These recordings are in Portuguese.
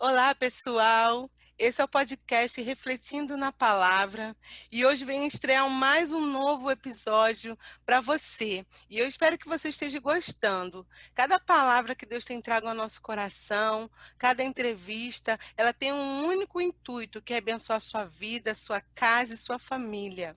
Olá, pessoal! Esse é o podcast Refletindo na Palavra e hoje vem estrear mais um novo episódio para você. E eu espero que você esteja gostando. Cada palavra que Deus tem trago ao nosso coração, cada entrevista, ela tem um único intuito, que é abençoar a sua vida, sua casa e sua família.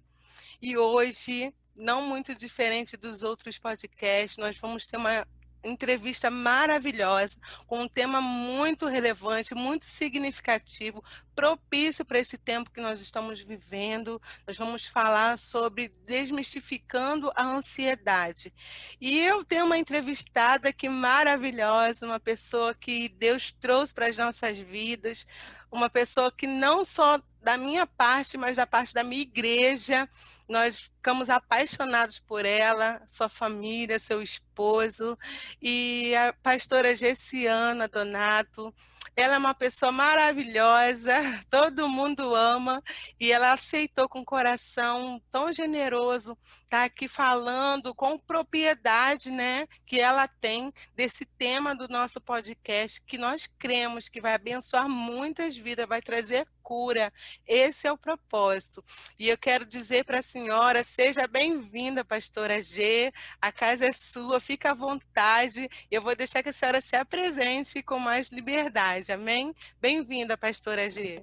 E hoje, não muito diferente dos outros podcasts, nós vamos ter uma entrevista maravilhosa, com um tema muito relevante, muito significativo, propício para esse tempo que nós estamos vivendo. Nós vamos falar sobre desmistificando a ansiedade. E eu tenho uma entrevistada aqui maravilhosa, uma pessoa que Deus trouxe para as nossas vidas, uma pessoa que não só da minha parte, mas da parte da minha igreja, nós ficamos apaixonados por ela, sua família, seu esposo, e a pastora Gessiana Donato. Ela é uma pessoa maravilhosa, todo mundo ama, e ela aceitou com um coração tão generoso estar aqui falando com propriedade, né, que ela tem desse tema do nosso podcast, que nós cremos que vai abençoar muitas vidas, vai trazer cura. Esse é o propósito. E eu quero dizer para a senhora, seja bem-vinda, pastora G, a casa é sua, fica à vontade, eu vou deixar que a senhora se apresente com mais liberdade, amém? Bem-vinda, pastora G.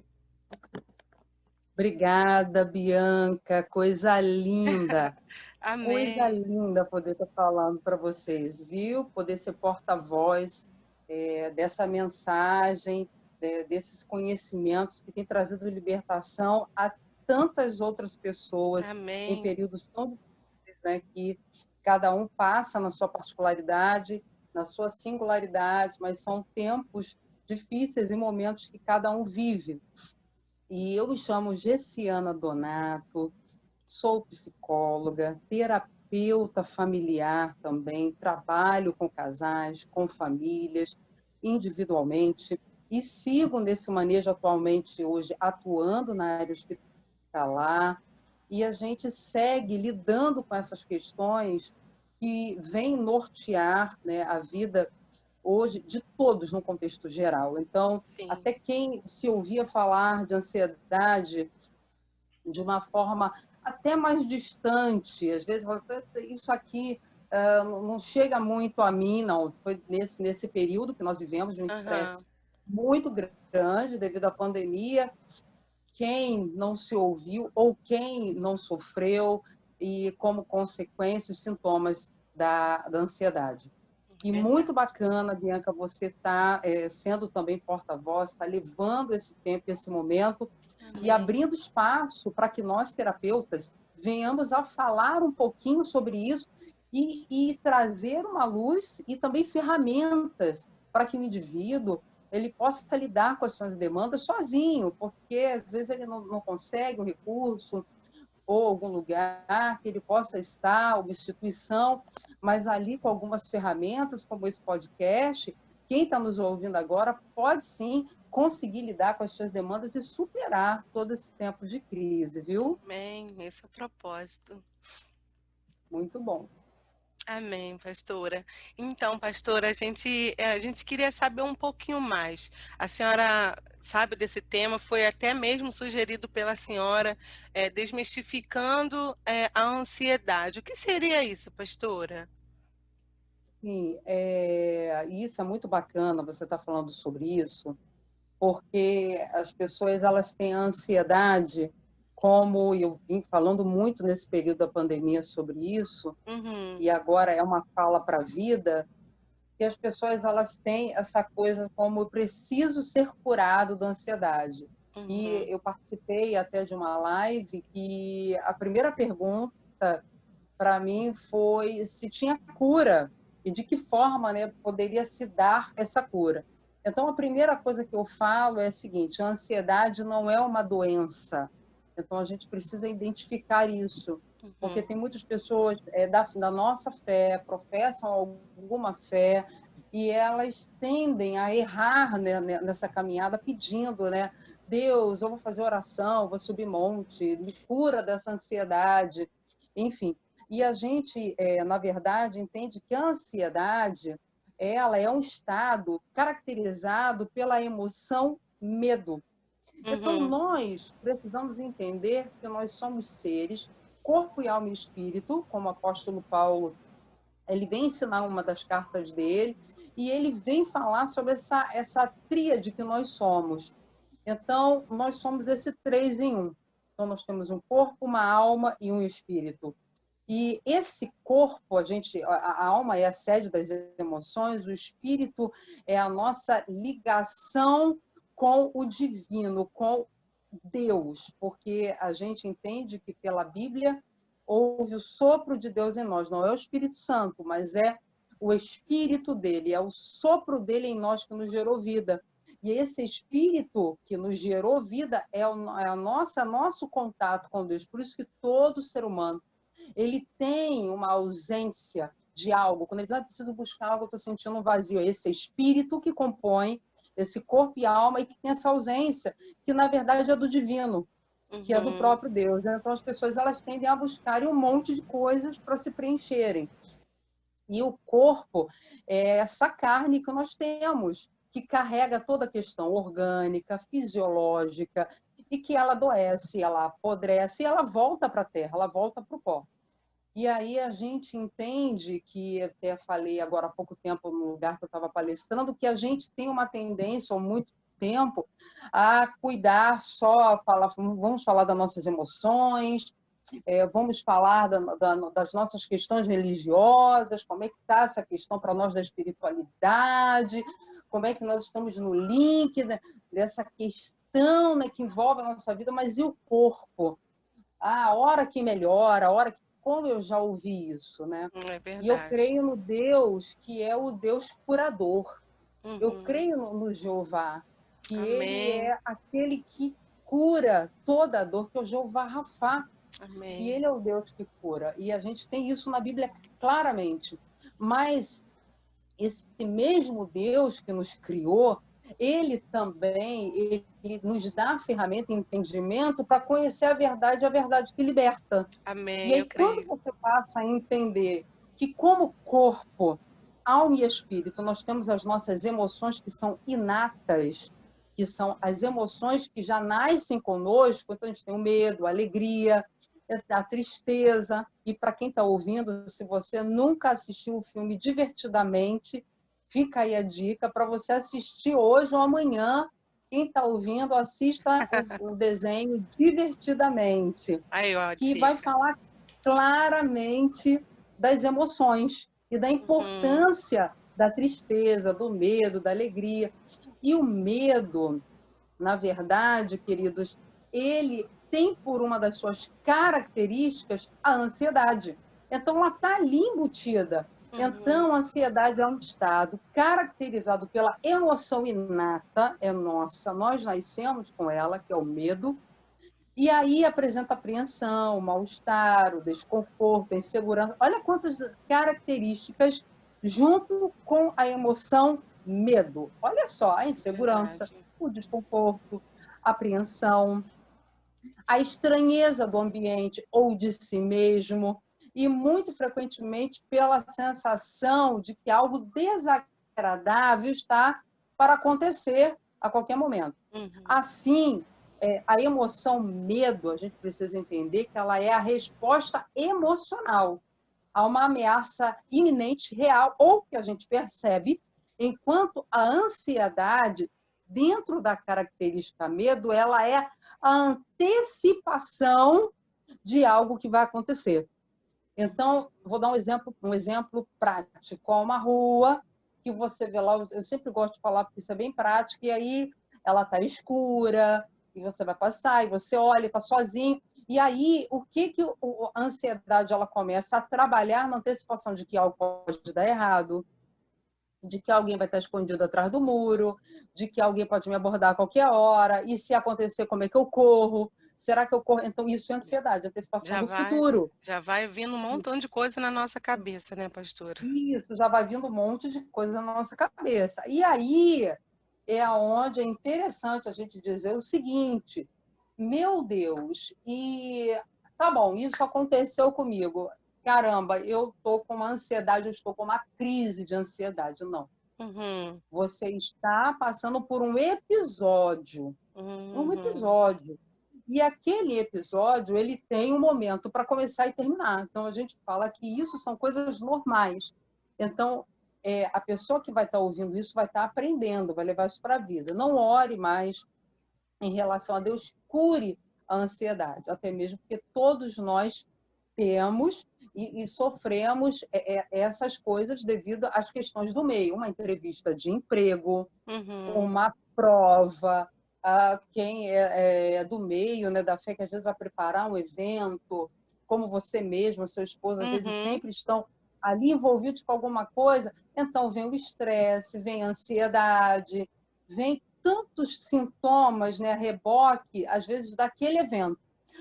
Obrigada, Bianca. Coisa Amém, linda poder estar falando para vocês, viu? Poder ser porta-voz dessa mensagem, desses conhecimentos que tem trazido libertação a tantas outras pessoas em amém, períodos tão difíceis, né? Que cada um passa na sua particularidade, na sua singularidade, mas são tempos difíceis e momentos que cada um vive. E eu me chamo Gessiana Donato, sou psicóloga, terapeuta familiar também, trabalho com casais, com famílias, individualmente, e sigo nesse manejo atualmente hoje, atuando na área hospitalar, e a gente segue lidando com essas questões que vêm nortear, né, a vida hoje de todos no contexto geral. Então, sim, até quem se ouvia falar de ansiedade de uma forma até mais distante, às vezes isso aqui não chega muito a mim, não. Foi nesse período que nós vivemos de um aham, estresse muito grande devido à pandemia. Quem não se ouviu ou quem não sofreu e, como consequência, os sintomas da ansiedade. E muito verdade, bacana, Bianca, você está sendo também porta-voz, está levando esse tempo, esse momento, e amém, abrindo espaço para que nós, terapeutas, venhamos a falar um pouquinho sobre isso e trazer uma luz e também ferramentas para que o indivíduo ele possa lidar com as suas demandas sozinho, porque às vezes ele não consegue um recurso, ou algum lugar que ele possa estar, uma instituição, mas ali com algumas ferramentas, como esse podcast, quem está nos ouvindo agora pode sim conseguir lidar com as suas demandas e superar todo esse tempo de crise, viu? amém, esse é o propósito. Muito bom. Amém, pastora. Então, pastora, a gente queria saber um pouquinho mais. A senhora sabe desse tema, foi até mesmo sugerido pela senhora, desmistificando, a ansiedade. O que seria isso, pastora? Sim, isso é muito bacana você estar falando sobre isso, porque as pessoas elas têm a ansiedade, como eu vim falando muito nesse período da pandemia sobre isso, Uhum, e agora é uma fala para a vida, que as pessoas elas têm essa coisa como eu preciso ser curado da ansiedade. E uhum, eu participei até de uma live que a primeira pergunta para mim foi se tinha cura e de que forma, né, poderia se dar essa cura. Então, a primeira coisa que eu falo é a seguinte: a ansiedade não é uma doença. Então, a gente precisa identificar isso, porque uhum. tem muitas pessoas da nossa fé, professam alguma fé, e elas tendem a errar, né, nessa caminhada, pedindo, né? Deus, eu vou fazer oração, vou subir monte, me cura dessa ansiedade, enfim. E a gente, na verdade, entende que a ansiedade ela é um estado caracterizado pela emoção medo. Então, nós precisamos entender que nós somos seres, corpo e alma e espírito, como o apóstolo Paulo, ele vem ensinar uma das cartas dele, e ele vem falar sobre essa tríade que nós somos. Então, nós somos esse 3 em 1. Então, nós temos um corpo, uma alma e um espírito. E esse corpo, a alma é a sede das emoções, o espírito é a nossa ligação com o divino, com Deus, porque a gente entende que pela Bíblia houve o sopro de Deus em nós, não é o Espírito Santo, mas é o Espírito dele, é o sopro dele em nós que nos gerou vida. E esse Espírito que nos gerou vida é nosso contato com Deus. Por isso que todo ser humano ele tem uma ausência de algo. Quando ele diz, preciso buscar algo, eu estou sentindo um vazio. É esse espírito que compõe esse corpo e alma e que tem essa ausência, que na verdade é do divino, que é do próprio Deus. Então as pessoas elas tendem a buscarem um monte de coisas para se preencherem. E o corpo é essa carne que nós temos, que carrega toda a questão orgânica, fisiológica, e que ela adoece, ela apodrece, e ela volta para a terra, ela volta para o pó. E aí a gente entende que, até falei agora há pouco tempo no lugar que eu estava palestrando, que a gente tem uma tendência, há muito tempo, a cuidar vamos falar das nossas emoções, vamos falar das nossas questões religiosas, como é que está essa questão para nós da espiritualidade, como é que nós estamos no link dessa questão, né, que envolve a nossa vida, mas e o corpo? A hora que melhora, a hora que... Como eu já ouvi isso, né? É verdade. E eu creio no Deus que é o Deus curador. Eu creio no Jeová, que Amém. ele é aquele que cura toda a dor, que é o Jeová Rafá. Amém. E ele é o Deus que cura. E a gente tem isso na Bíblia claramente. Mas esse mesmo Deus que nos criou, ele também ele nos dá a ferramenta e entendimento para conhecer a verdade que liberta. Amém, e aí, quando você passa a entender que, como corpo, alma e espírito, nós temos as nossas emoções que são inatas, que são as emoções que já nascem conosco, então a gente tem o medo, a alegria, a tristeza. E para quem está ouvindo, se você nunca assistiu o filme Divertidamente, fica aí a dica para você assistir hoje ou amanhã. Quem está ouvindo, assista o desenho Divertidamente, que vai falar claramente das emoções e da importância da tristeza, do medo, da alegria. E o medo, na verdade, queridos, ele tem por uma das suas características a ansiedade. Então, ela está ali embutida. Então, a ansiedade é um estado caracterizado pela emoção inata, é nossa, nós nascemos com ela, que é o medo, e aí apresenta apreensão, o mal-estar, o desconforto, a insegurança. Olha quantas características junto com a emoção medo. Olha só, a insegurança, o desconforto, a apreensão, a estranheza do ambiente ou de si mesmo, e muito frequentemente pela sensação de que algo desagradável está para acontecer a qualquer momento. Assim, a emoção medo, a gente precisa entender que ela é a resposta emocional a uma ameaça iminente, real, ou que a gente percebe, enquanto a ansiedade, dentro da característica medo, ela é a antecipação de algo que vai acontecer. Então, vou dar um exemplo prático. Uma rua que você vê lá, eu sempre gosto de falar porque isso é bem prático, e aí ela está escura, e você vai passar, e você olha, está sozinho. E aí, o que a ansiedade ela começa a trabalhar na antecipação de que algo pode dar errado, de que alguém vai estar escondido atrás do muro, de que alguém pode me abordar a qualquer hora, e se acontecer, como é que eu corro? Será que eu corro? Então, isso é ansiedade, antecipação do futuro. Já vai vindo um montão de coisa na nossa cabeça, né, pastora? Isso, já vai vindo um monte de coisa na nossa cabeça. E aí é onde é interessante a gente dizer o seguinte: meu Deus, e tá bom, isso aconteceu comigo. caramba, eu estou com uma ansiedade, eu estou com uma crise de ansiedade. Não. Uhum. Você está passando por um episódio. Um Uhum. episódio. E aquele episódio, ele tem um momento para começar e terminar. Então, a gente fala que isso são coisas normais. Então, a pessoa que vai estar ouvindo isso vai estar aprendendo, vai levar isso para a vida. Não ore mais em relação a Deus, cure a ansiedade, até mesmo porque todos nós temos e sofremos essas coisas devido às questões do meio. Uma entrevista de emprego, Uhum. uma prova, quem é do meio, né, da fé, que às vezes vai preparar um evento, como você mesmo, seu esposo, às vezes Uhum. sempre estão ali envolvidos com alguma coisa, então vem o estresse, vem a ansiedade, vem tantos sintomas, né, reboque, às vezes, daquele evento.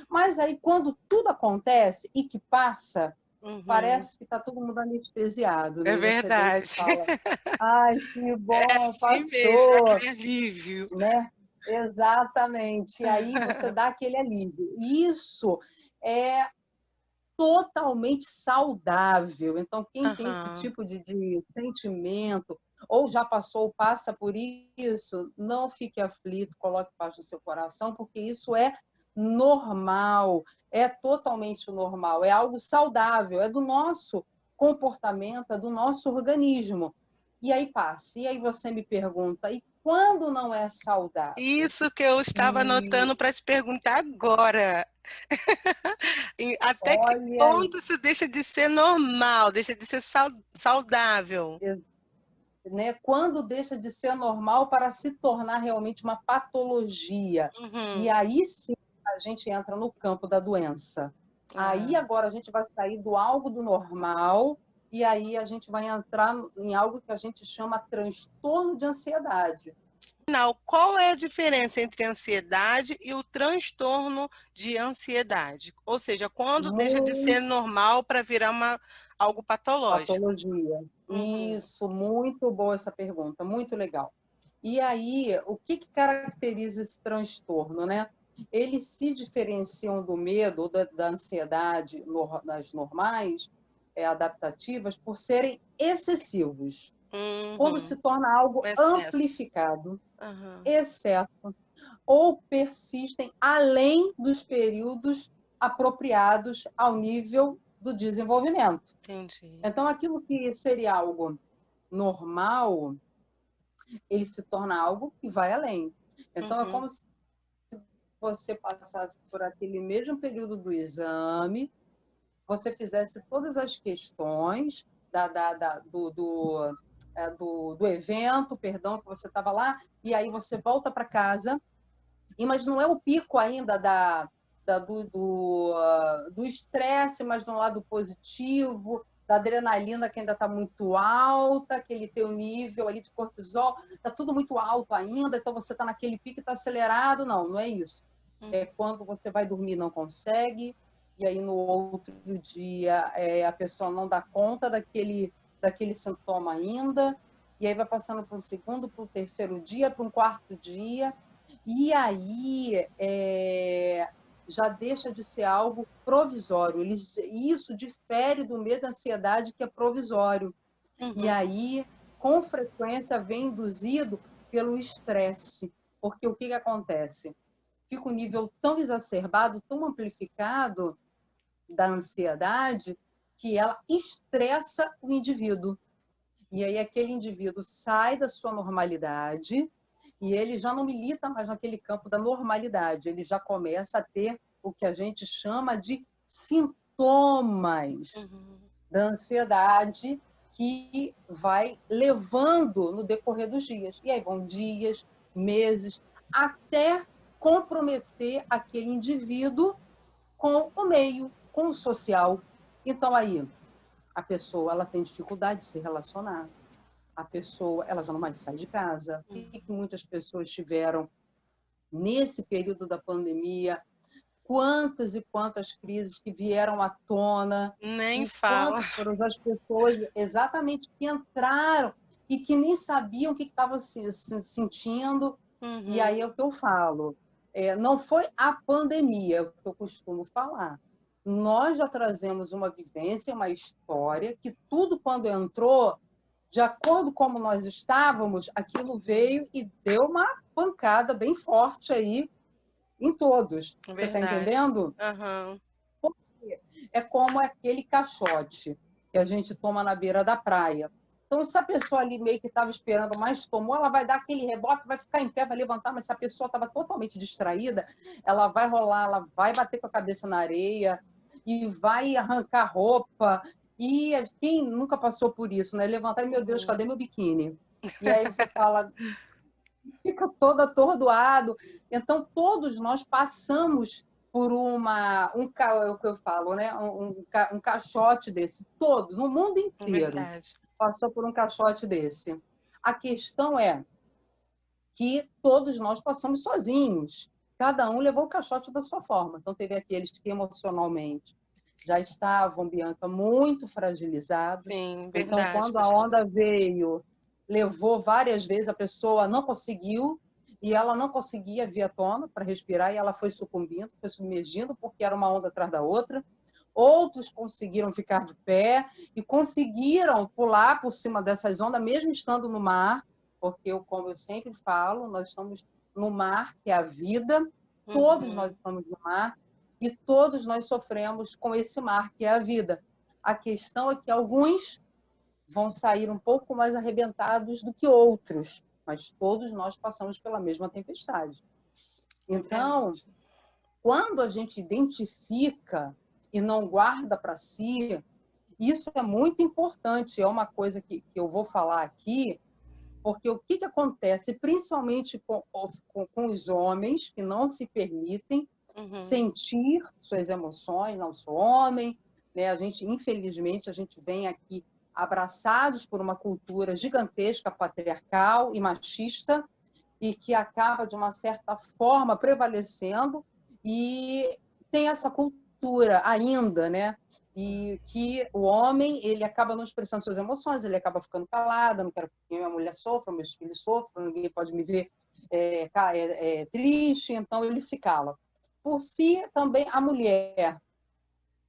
Mas aí, quando tudo acontece e que passa, Uhum. parece que está todo mundo anestesiado, É né? E você deita e verdade. fala, ai, que É bom, assim mesmo, passou, aquele alívio. né? Exatamente. E aí você dá aquele alívio. Isso é totalmente saudável. Então, quem tem esse Aham. tipo de sentimento, ou já passou ou passa por isso, não fique aflito, coloque paz no seu coração, porque isso é normal, é totalmente normal, é algo saudável, é do nosso comportamento, é do nosso organismo. E aí passa. E aí você me pergunta, e quando não é saudável? Isso que eu estava E anotando para te perguntar agora. Até que olha aí, ponto isso deixa de ser normal, deixa de ser saudável? né? Quando deixa de ser normal para se tornar realmente uma patologia. E Uhum. aí sim a gente entra no campo da doença. Aí Ah. agora a gente vai sair do algo do normal e aí a gente vai entrar em algo que a gente chama transtorno de ansiedade. Afinal, qual é a diferença entre ansiedade e o transtorno de ansiedade? Ou seja, quando deixa de ser Muito normal para virar algo patológico? patologia. Uhum. Isso, muito boa essa pergunta, muito legal. E aí, o que caracteriza esse transtorno, né? Eles se diferenciam do medo ou da ansiedade nas normais, adaptativas, por serem excessivos. Quando se Uhum. torna O algo excesso. amplificado, Aham. excesso, ou persistem além dos períodos apropriados ao nível do desenvolvimento. Entendi. Então, aquilo que seria algo normal, ele se torna algo que vai além. Então, é Uhum. como se você passasse por aquele mesmo período do exame, você fizesse todas as questões do evento, perdão, que você estava lá, e aí você volta para casa, mas não é o pico ainda do estresse, mas de um lado positivo, da adrenalina que ainda está muito alta, aquele teu nível ali de cortisol, está tudo muito alto ainda, então você está naquele pico e está acelerado. Não, não é isso. É Uhum. quando você vai dormir e não consegue, e aí no outro dia a pessoa não dá conta daquele sintoma ainda, e aí vai passando para um segundo, para um terceiro dia, para um quarto dia, e aí já deixa de ser algo provisório. Isso difere do medo da ansiedade, que é provisório. E Uhum. aí, com frequência, vem induzido pelo estresse. Porque o que acontece? Fica um nível tão exacerbado, tão amplificado da ansiedade, que ela estressa o indivíduo. E aí aquele indivíduo sai da sua normalidade e ele já não milita mais naquele campo da normalidade, ele já começa a ter o que a gente chama de sintomas Uhum. da ansiedade que vai levando no decorrer dos dias. E aí vão dias, meses, até comprometer aquele indivíduo com o meio, com o social. Então aí a pessoa ela tem dificuldade de se relacionar, a pessoa ela já não mais sai de casa. O que muitas pessoas tiveram nesse período da pandemia? Quantas e quantas crises que vieram à tona Nem e fala. quantas foram as pessoas exatamente que entraram e que nem sabiam o que estavam se sentindo. E aí Uhum. é o que eu falo. Não foi a pandemia, é o que eu costumo falar. nós já trazemos uma vivência, uma história, que tudo quando entrou, de acordo com como nós estávamos, aquilo veio e deu uma pancada bem forte aí em todos. Você está Verdade. entendendo? Aham. É como aquele caixote que a gente toma na beira da praia. Então, se a pessoa ali meio que estava esperando, mas tomou, ela vai dar aquele rebote, vai ficar em pé, vai levantar, mas se a pessoa estava totalmente distraída, ela vai rolar, ela vai bater com a cabeça na areia e vai arrancar roupa. E quem nunca passou por isso, né? Levantar e, meu Deus, cadê meu biquíni? E aí você fala, fica todo atordoado. Então, todos nós passamos por é o que eu falo, né? Um caixote desse. Todos, no mundo inteiro, Verdade. passou por um caixote desse. A questão é que todos nós passamos sozinhos. Cada um levou o caixote da sua forma. Então, teve aqueles que emocionalmente já estavam, Bianca, muito fragilizados. Sim, Então, verdade, quando a pastor. onda veio, levou várias vezes, a pessoa não conseguiu, e ela não conseguia vir à tona para respirar, e ela foi sucumbindo, foi submergindo, porque era uma onda atrás da outra. Outros conseguiram ficar de pé e conseguiram pular por cima dessas ondas, mesmo estando no mar, porque, como eu sempre falo, nós estamos no mar, que é a vida, todos nós Uhum. estamos no mar, e todos nós sofremos com esse mar, que é a vida. A questão é que alguns vão sair um pouco mais arrebentados do que outros, mas todos nós passamos pela mesma tempestade. É Então, verdade. quando a gente identifica e não guarda para si, isso é muito importante. É uma coisa que eu vou falar aqui, porque o que acontece, principalmente com os homens que não se permitem Uhum. sentir suas emoções, não sou homem, né? A gente, infelizmente, a gente vem aqui abraçados por uma cultura gigantesca, patriarcal e machista, e que acaba, de uma certa forma, prevalecendo, e tem essa cultura ainda, né? E que o homem, ele acaba não expressando suas emoções, ele acaba ficando calado, não quero que minha mulher sofra, meus filhos sofram, ninguém pode me ver triste, então ele se cala. Por si, também a mulher,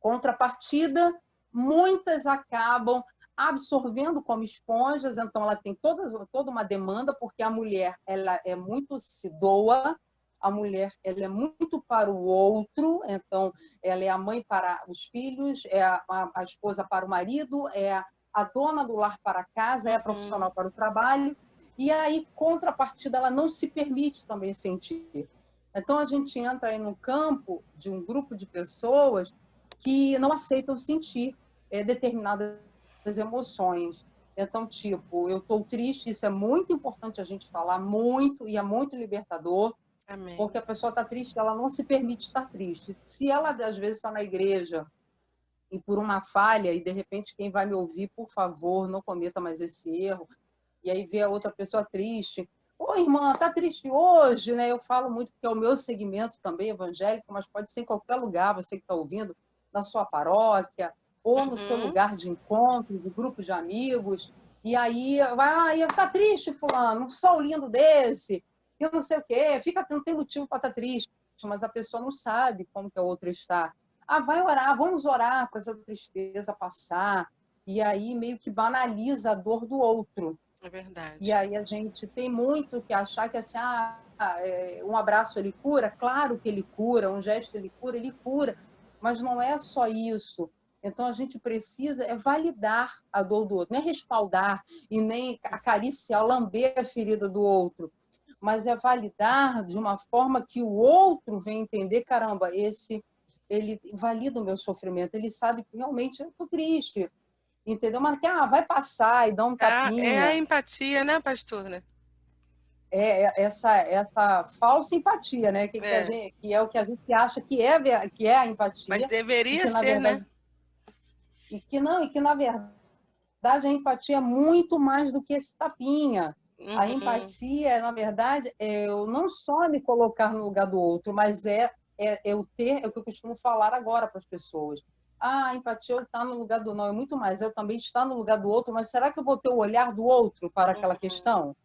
contrapartida, muitas acabam absorvendo como esponjas, então ela tem toda uma demanda, porque a mulher ela é muito se doa, a mulher ela é muito para o outro, então ela é a mãe para os filhos, é a esposa para o marido, é a dona do lar para a casa, é a Uhum. profissional para o trabalho, e aí, contrapartida, ela não se permite também sentir. Então, a gente entra aí no campo de um grupo de pessoas que não aceitam sentir determinadas emoções. Então, tipo, eu estou triste, isso é muito importante a gente falar muito, e é muito libertador, Amém. porque a pessoa está triste, ela não se permite estar triste. Se ela, às vezes, está na igreja e por uma falha, e de repente quem vai me ouvir, por favor, não cometa mais esse erro, e aí vê a outra pessoa triste. Ô, irmã, tá triste hoje, né? Eu falo muito que é o meu segmento também evangélico, mas pode ser em qualquer lugar, você que está ouvindo, na sua paróquia, ou no seu Uhum. lugar de encontro, de grupo de amigos. E aí, vai, tá triste, fulano, um sol lindo desse, eu não sei o quê, fica, não tem motivo para estar triste, mas a pessoa não sabe como que a outra está. Ah, vai orar, vamos orar para essa tristeza passar. E aí meio que banaliza a dor do outro. É E verdade. aí a gente tem muito que achar que assim, um abraço ele cura, claro que ele cura, um gesto ele cura, mas não é só isso. Então a gente precisa validar a dor do outro, não é respaldar e nem acariciar, lamber a ferida do outro, mas é validar de uma forma que o outro venha entender, caramba, ele valida o meu sofrimento, ele sabe que realmente eu estou triste, entendeu? Mas que vai passar e dá um É a tapinha. empatia, né, pastor? Né? Essa falsa empatia, né? É, Que é o que a gente acha que é a mas empatia, e deveria que na ser, né? verdade e que na verdade a empatia é muito mais do que esse tapinha. A Uhum. empatia, na verdade, é eu não só me colocar no lugar do outro, mas eu ter, é o que eu costumo falar agora para as pessoas. Ah, a empatia está no lugar do não, é muito mais. Eu também estar no lugar do outro, mas será que eu vou ter o olhar do outro para aquela Uhum. questão?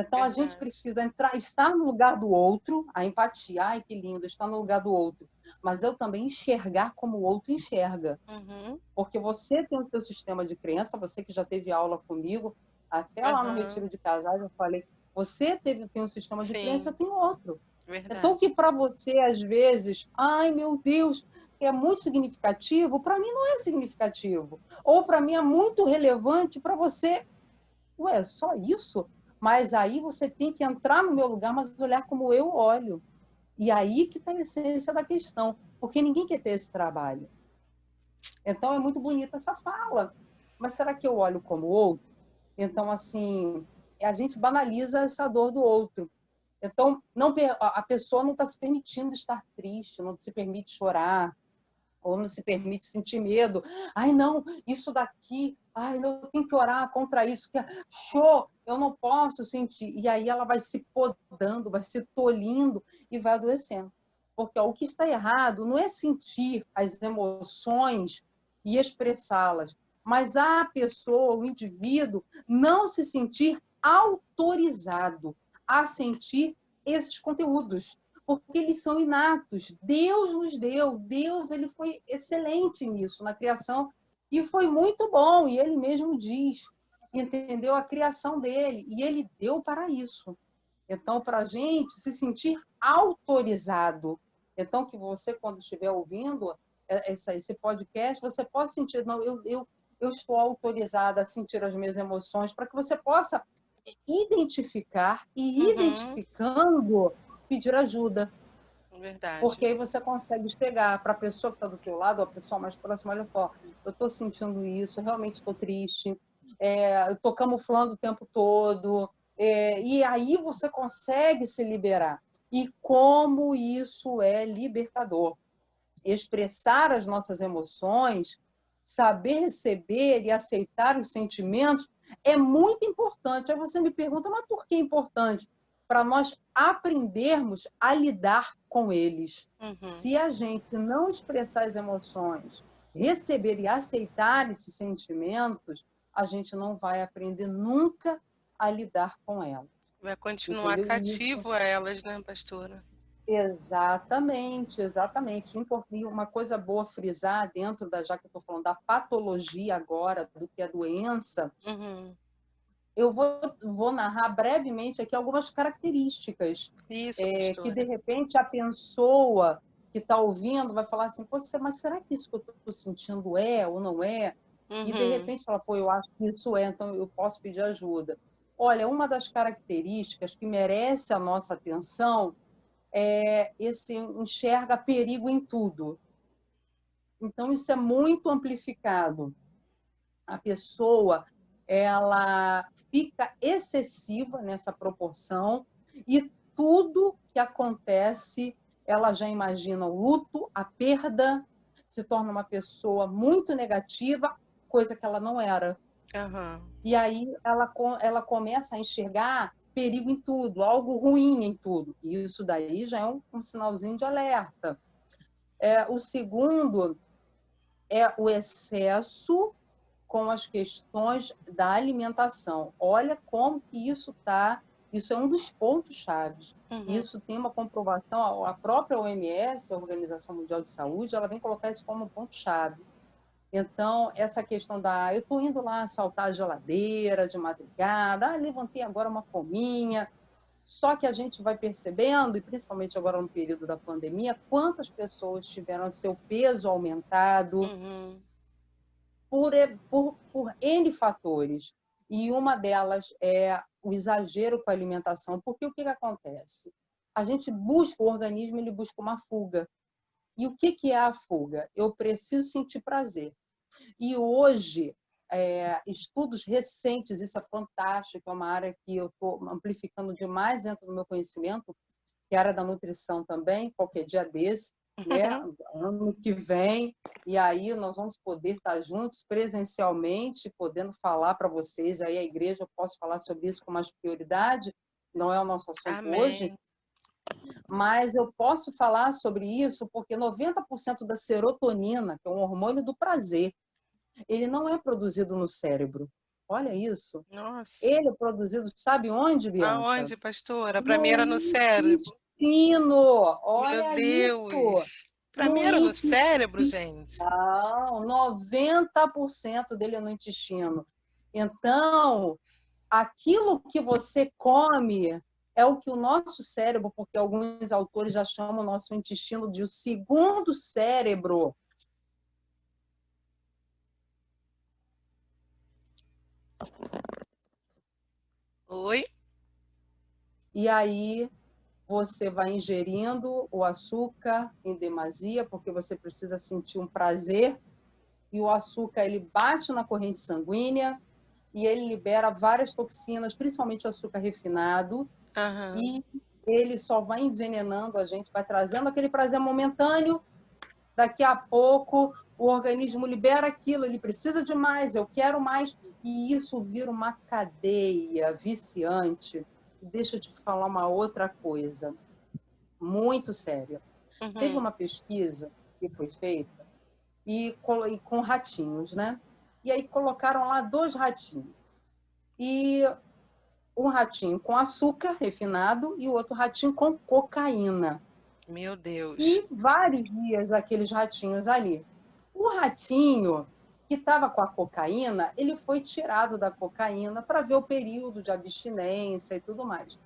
Então, a gente Verdade. precisa estar no lugar do outro, a empatia, ai, que lindo, estar no lugar do outro. Mas eu também enxergar como o outro enxerga. Uhum. Porque você tem o seu sistema de crença, você que já teve aula comigo, até lá no Aham. retiro de casais eu falei, você tem um sistema de crença, eu Sim, tenho outro. Então, o que verdade. para você, às vezes, ai meu Deus, é muito significativo, para mim não é significativo. Ou para mim é muito relevante, para você, ué, só isso? Mas aí você tem que entrar no meu lugar, mas olhar como eu olho. E aí que está a essência da questão, porque ninguém quer ter esse trabalho. Então, é muito bonita essa fala. Mas será que eu olho como outro? Então, assim, a gente banaliza essa dor do outro. Então, não, a pessoa não está se permitindo estar triste, não se permite chorar, ou não se permite sentir medo. Ai, não, isso daqui, ai, não, eu tenho que orar contra isso, que é show, eu não posso sentir. E aí ela vai se podando, vai se tolhindo e vai adoecendo. Porque ó, o que está errado não é sentir as emoções e expressá-las, mas a pessoa, o indivíduo, não se sentir autorizado a sentir esses conteúdos porque eles são inatos. Deus nos deu, Deus ele foi excelente nisso, na criação, e foi muito bom, e ele mesmo diz, entendeu? A criação dele, e ele deu para isso. Então, para a gente se sentir autorizado. Então, que você, quando estiver ouvindo esse podcast, você possa sentir, não, eu estou autorizada a sentir as minhas emoções, para que você possa identificar e, Uhum. identificando, pedir ajuda. Porque Verdade. aí você consegue chegar para a pessoa que está do teu lado, a pessoa mais próxima, olha só, eu estou sentindo isso, eu realmente estou triste, eu estou camuflando o tempo todo, e aí você consegue se liberar. E como isso é libertador. Expressar as nossas emoções, saber receber e aceitar os sentimentos é muito importante. Aí você me pergunta, mas por que é importante? Para nós aprendermos a lidar com eles. Uhum. Se a gente não expressar as emoções, receber e aceitar esses sentimentos, a gente não vai aprender nunca a lidar com elas. Vai continuar Entendeu? E isso cativo a elas, né, pastora? exatamente, exatamente. E uma coisa boa frisar dentro da, já que eu estou falando da patologia agora, do que é doença, Uhum. eu vou narrar brevemente aqui algumas características Isso, que, de pastora. repente, a pessoa que está ouvindo vai falar assim, Pô, mas será que isso que eu estou sentindo é ou não é? E, de Uhum. repente, fala, pô, eu acho que isso é, então eu posso pedir ajuda. Olha, uma das características que merece a nossa atenção esse enxerga perigo em tudo. Então, isso é muito amplificado. A pessoa ela fica excessiva nessa proporção e tudo que acontece, ela já imagina o luto, a perda, se torna uma pessoa muito negativa, coisa que ela não era. Aham. E aí ela começa a enxergar perigo em tudo, algo ruim em tudo. E isso daí já é um sinalzinho de alerta. O segundo é o excesso com as questões da alimentação. Olha como que isso está. Isso é um dos pontos chaves. Uhum. Isso tem uma comprovação, a própria OMS, a Organização Mundial de Saúde, ela vem colocar isso como um ponto-chave. Então, essa questão da... Eu estou indo lá saltar a geladeira de madrugada, levantei agora uma fominha. Só que a gente vai percebendo, e principalmente agora no período da pandemia, quantas pessoas tiveram seu peso aumentado Uhum. por N fatores. E uma delas é o exagero com a alimentação. Porque o que acontece? A gente busca, o organismo ele busca uma fuga. E o que é a fuga? Eu preciso sentir prazer. E hoje, estudos recentes, isso é fantástico, é uma área que eu estou amplificando demais dentro do meu conhecimento, que é a área da nutrição também, qualquer dia desse, né? Ano que vem, e aí nós vamos poder estar juntos presencialmente, podendo falar para vocês, aí a igreja, eu posso falar sobre isso com mais prioridade, não é o nosso assunto hoje, Amém. mas eu posso falar sobre isso porque 90% da serotonina, que é um hormônio do prazer, ele não é produzido no cérebro. Olha isso. Nossa. Ele é produzido, sabe onde, Bianca? Aonde, pastora? Para mim No era no cérebro. intestino. Meu Olha isso. Deus. Para mim No era no intestino. cérebro, gente. Não, 90% dele é no intestino. Então, aquilo que você come é o que o nosso cérebro, porque alguns autores já chamam o nosso intestino de o segundo cérebro. Oi? E aí você vai ingerindo o açúcar em demasia, porque você precisa sentir um prazer, e o açúcar ele bate na corrente sanguínea e ele libera várias toxinas, principalmente o açúcar refinado, Aham. e ele só vai envenenando a gente, vai trazendo aquele prazer momentâneo. Daqui a pouco o organismo libera aquilo, ele precisa de mais, eu quero mais, e isso vira uma cadeia viciante. Deixa eu te falar uma outra coisa muito séria. Teve Uhum. uma pesquisa que foi feita e com ratinhos, né? E aí colocaram lá 2 ratinhos. E um ratinho com açúcar refinado e o outro ratinho com cocaína. Meu Deus. E vários dias aqueles ratinhos ali. O ratinho que estava com a cocaína, ele foi tirado da cocaína para ver o período de abstinência e tudo mais.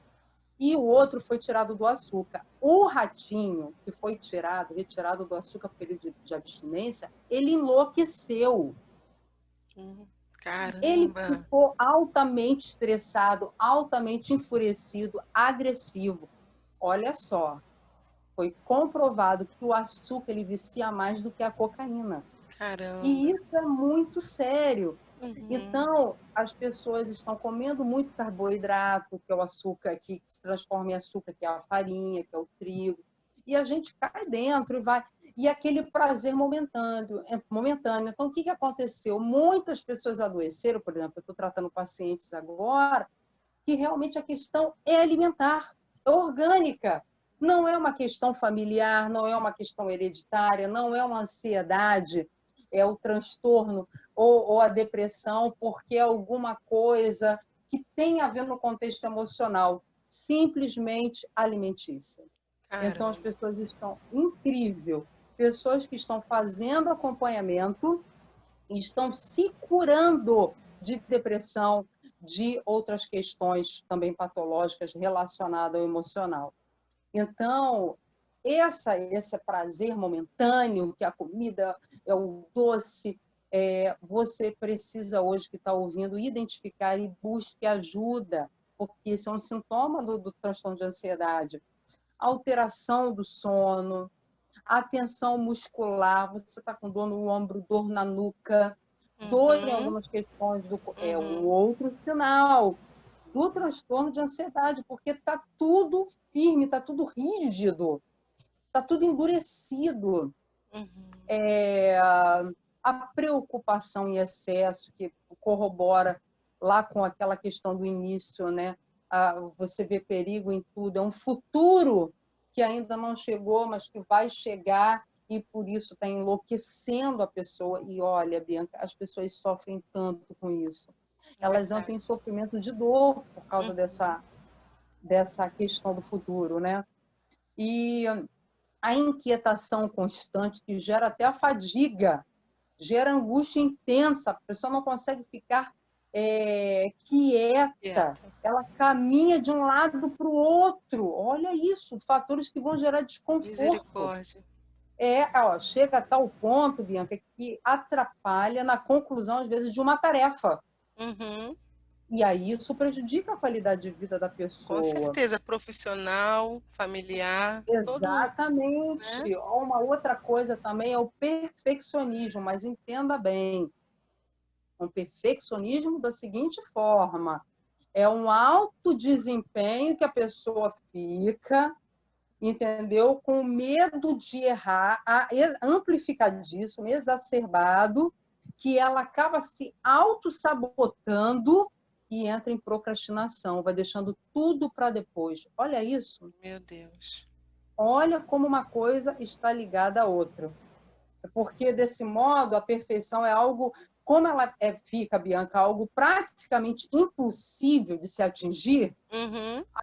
E o outro foi tirado do açúcar. O ratinho que foi retirado do açúcar por período de abstinência, ele enlouqueceu. Ele Caramba. ficou altamente estressado, altamente enfurecido, agressivo. Olha só, foi comprovado que o açúcar ele vicia mais do que a cocaína. E Caramba. isso é muito sério. Uhum. Então, as pessoas estão comendo muito carboidrato, que é o açúcar que se transforma em açúcar, que é a farinha, que é o trigo, e a gente cai dentro e vai. E aquele prazer momentâneo, momentâneo. Então, o que aconteceu? Muitas pessoas adoeceram, por exemplo, eu estou tratando pacientes agora, que realmente a questão é alimentar, é orgânica. Não é uma questão familiar, não é uma questão hereditária, não é uma ansiedade, é o transtorno ou a depressão, porque é alguma coisa que tem a ver no contexto emocional, simplesmente alimentícia. Então, as Caramba. pessoas estão incrível, pessoas que estão fazendo acompanhamento e estão se curando de depressão, de outras questões também patológicas relacionadas ao emocional. Então, esse prazer momentâneo, que a comida é o doce, você precisa hoje que está ouvindo identificar e busque ajuda, porque isso é um sintoma do transtorno de ansiedade. Alteração do sono, a tensão muscular, você está com dor no ombro, dor na nuca, dor em Uhum. algumas questões é um Uhum. outro sinal do transtorno de ansiedade, porque está tudo firme, está tudo rígido, está tudo endurecido. Uhum. A preocupação em excesso, que corrobora lá com aquela questão do início, né? Você vê perigo em tudo, é um futuro que ainda não chegou, mas que vai chegar e por isso está enlouquecendo a pessoa. E olha, Bianca, as pessoas sofrem tanto com isso. É Elas entram em verdade. sofrimento de dor por causa Uhum. dessa questão do futuro, né? E a inquietação constante que gera até a fadiga, gera angústia intensa, a pessoa não consegue ficar quieta, Quieta. ela caminha de um lado para o outro. Olha isso, fatores que vão gerar desconforto. Misericórdia. Chega a tal ponto, Bianca, que atrapalha na conclusão, às vezes, de uma tarefa. Uhum. E aí isso prejudica a qualidade de vida da Com pessoa. certeza, profissional, familiar, todo, né? Exatamente. Uma outra coisa também é o perfeccionismo, mas entenda bem, um perfeccionismo da seguinte forma: é um alto desempenho que a pessoa fica, entendeu? Com medo de errar, amplificadíssimo, exacerbado, que ela acaba se auto-sabotando e entra em procrastinação, vai deixando tudo para depois. Olha isso. Meu Deus. Olha como uma coisa está ligada à outra. Porque, desse modo, a perfeição é algo como ela fica, Bianca, algo praticamente impossível de se atingir, Uhum. a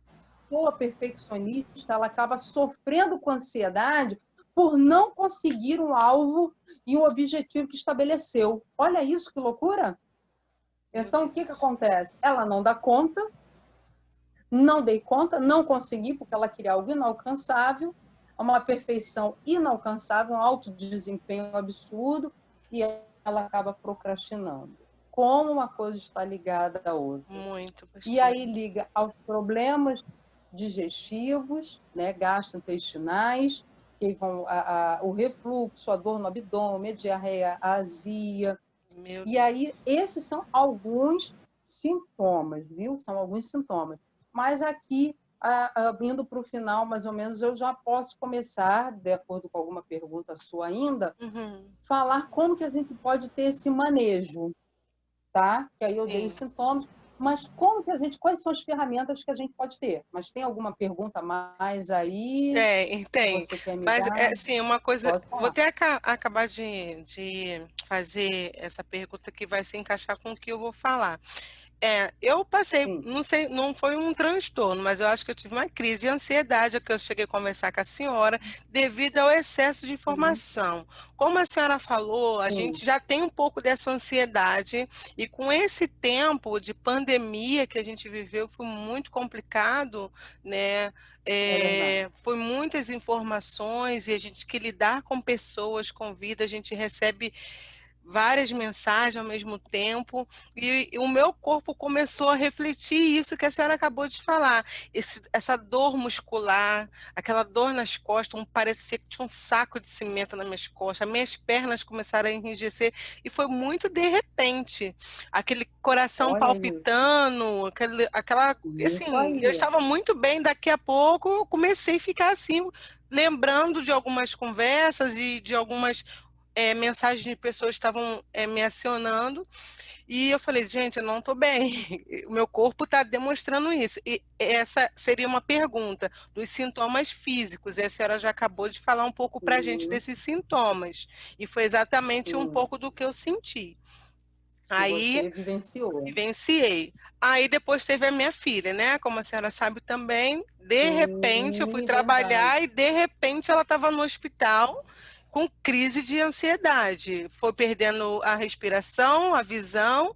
pessoa perfeccionista ela acaba sofrendo com ansiedade por não conseguir um alvo e um objetivo que estabeleceu. Olha isso, que loucura! Meu Então, o que Deus. que acontece? Ela não dá conta, não dei conta, não consegui, porque ela queria algo inalcançável, uma perfeição inalcançável, um alto desempenho absurdo, e ela acaba procrastinando. Como uma coisa está ligada à outra. Muito, E pastora. aí liga aos problemas digestivos, né, gastrointestinais, que vão o refluxo, a dor no abdômen, a diarreia, a azia. Meu E Deus. aí, esses são alguns sintomas, viu? São alguns sintomas. Mas aqui, indo para o final, mais ou menos, eu já posso começar, de acordo com alguma pergunta sua ainda, Uhum. falar como que a gente pode ter esse manejo, tá? Que aí eu dei os Sim. sintomas, mas como que a gente, quais são as ferramentas que a gente pode ter? Mas tem alguma pergunta a mais aí Tem, que tem. você quer me Mas, dar? assim, uma coisa. Pode Vou falar. até acabar de fazer essa pergunta que vai se encaixar com o que eu vou falar. Eu passei, Sim. não sei, não foi um transtorno, mas eu acho que eu tive uma crise de ansiedade, que eu cheguei a conversar com a senhora, devido ao excesso de Uhum. informação. Como a senhora falou, a Sim, gente já tem um pouco dessa ansiedade, e com esse tempo de pandemia que a gente viveu, foi muito complicado, né? é verdade. Foi muitas informações, e a gente que lidar com pessoas, com vida, a gente recebe várias mensagens ao mesmo tempo, e o meu corpo começou a refletir isso que a senhora acabou de falar, essa dor muscular, aquela dor nas costas, parecia que tinha um saco de cimento nas minhas costas, as minhas pernas começaram a enrijecer, e foi muito de repente, aquele coração Olha isso. palpitando, Isso assim, eu aí. estava muito bem, daqui a pouco eu comecei a ficar assim, lembrando de algumas conversas e de algumas mensagens de pessoas que estavam me acionando, e eu falei, gente, eu não estou bem, o meu corpo está demonstrando isso. E essa seria uma pergunta dos sintomas físicos, e a senhora já acabou de falar um pouco para a gente Sim, desses sintomas, e foi exatamente um sim. pouco do que eu senti. Que Aí, você vivenciou. vivenciei. Aí depois teve a minha filha, né? Como a senhora sabe também, de repente eu fui Sim, verdade. trabalhar e de repente ela estava no hospital com crise de ansiedade. Foi perdendo a respiração, a visão,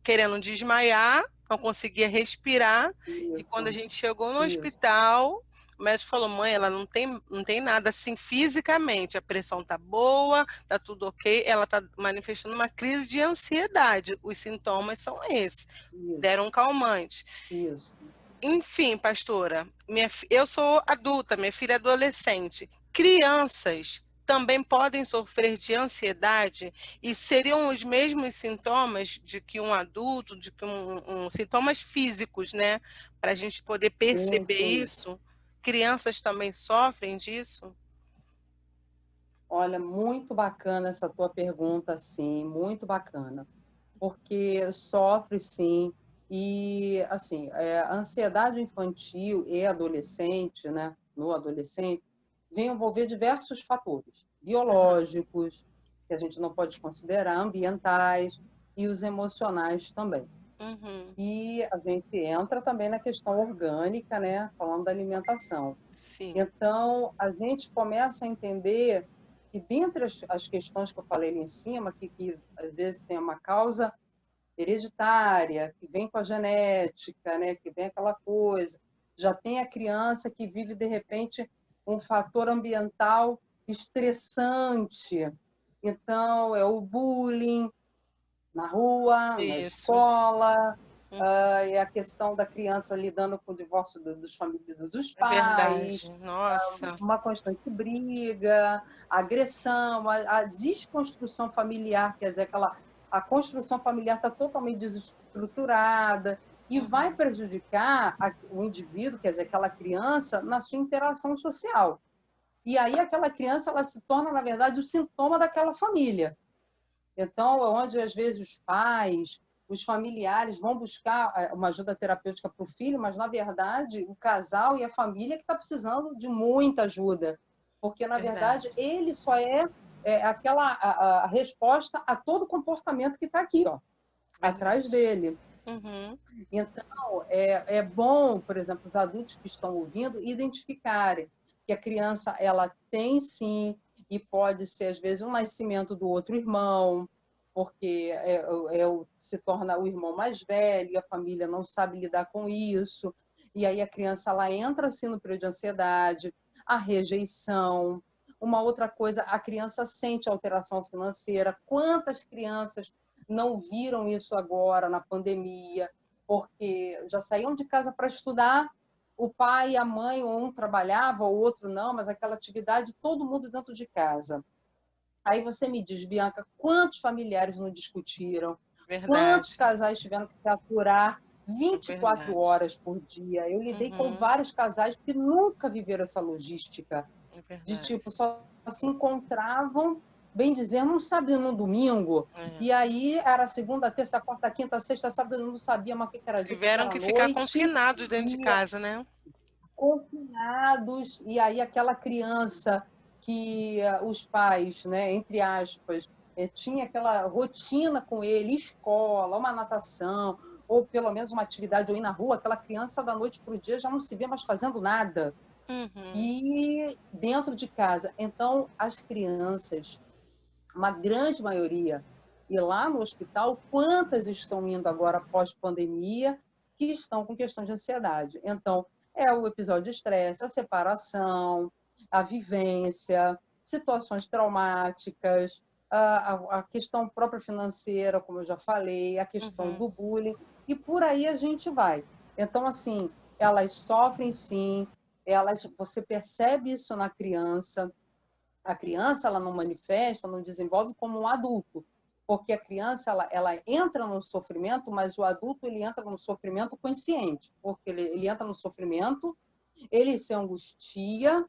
querendo desmaiar, não conseguia respirar. E quando a Isso, gente chegou no isso, hospital, o médico falou: mãe, ela não tem nada assim fisicamente, a pressão tá boa, tá tudo ok, ela tá manifestando uma crise de ansiedade. Os sintomas são esses. isso, Deram um calmante. isso. Enfim, pastora, eu sou adulta, minha filha é adolescente. Crianças também podem sofrer de ansiedade e seriam os mesmos sintomas de que um adulto, de que sintomas físicos, né? Para a gente poder Sim, perceber sim. isso. Crianças também sofrem disso? Olha, muito bacana essa tua pergunta, sim, muito bacana. Porque sofre, sim. E, assim, a ansiedade infantil e adolescente, né, no adolescente, vem envolver diversos fatores Aham. biológicos, que a gente não pode considerar, ambientais, e os emocionais também. Uhum. E a gente entra também na questão orgânica, né? Falando da alimentação. Sim, Então, a gente começa a entender que, dentre as questões que eu falei ali em cima, que às vezes tem uma causa hereditária, que vem com a genética, né? Que vem aquela coisa. Já tem a criança que vive, de repente, um fator ambiental estressante. Então, é o bullying na rua, na isso. escola, Hum, e a questão da criança lidando com o divórcio dos famílias dos É verdade. pais, Nossa, uma constante briga, agressão, a desconstrução familiar, quer dizer, a construção familiar está totalmente desestruturada e vai uhum, prejudicar o indivíduo, quer dizer, aquela criança, na sua interação social. E aí aquela criança ela se torna, na verdade, o sintoma daquela família. Então, onde às vezes os pais, os familiares vão buscar uma ajuda terapêutica para o filho, mas na verdade o casal e a família que está precisando de muita ajuda, porque na verdade verdade. ele só é é a resposta a todo comportamento que está aqui, ó, atrás dele. Uhum. Então, é bom, por exemplo, os adultos que estão ouvindo identificarem que a criança ela tem sim, e pode ser às vezes um nascimento do outro irmão, porque se torna o irmão mais velho, e a família não sabe lidar com isso, e aí a criança ela entra assim no período de ansiedade, a rejeição. Uma outra coisa, a criança sente alteração financeira. Quantas crianças não viram isso agora na pandemia, porque já saíam de casa para estudar, o pai e a mãe, um trabalhava, o outro não, mas aquela atividade, todo mundo dentro de casa. Aí você me diz, Bianca, quantos familiares não discutiram? Quantos Verdade. casais tiveram que se aturar É 24 verdade. horas por dia? Eu lidei com Uhum. vários casais que nunca viveram essa logística, É de verdade. tipo, só se encontravam, bem dizer, num sábado e num domingo. É. E aí era segunda, terça, quarta, quinta, sexta, sábado, não sabia mais o que era dia, o que Tiveram era que ficar noite, confinados dentro de e casa, né? confinados, e aí aquela criança que os pais, né, entre aspas, tinha aquela rotina com ele, escola, uma natação, ou pelo menos uma atividade ou ir na rua, aquela criança da noite para o dia já não se vê mais fazendo nada. Uhum. E dentro de casa. Então, as crianças, uma grande maioria, e lá no hospital, quantas estão indo agora pós-pandemia que estão com questão de ansiedade? Então, é o episódio de estresse, a separação, a vivência, situações traumáticas, a questão própria financeira, como eu já falei, a questão Uhum. do bullying, e por aí a gente vai. Então, assim, elas sofrem sim, você percebe isso na criança. A criança ela não manifesta, não desenvolve como um adulto, porque a criança ela entra no sofrimento, mas o adulto ele entra no sofrimento consciente, porque ele entra no sofrimento, ele se angustia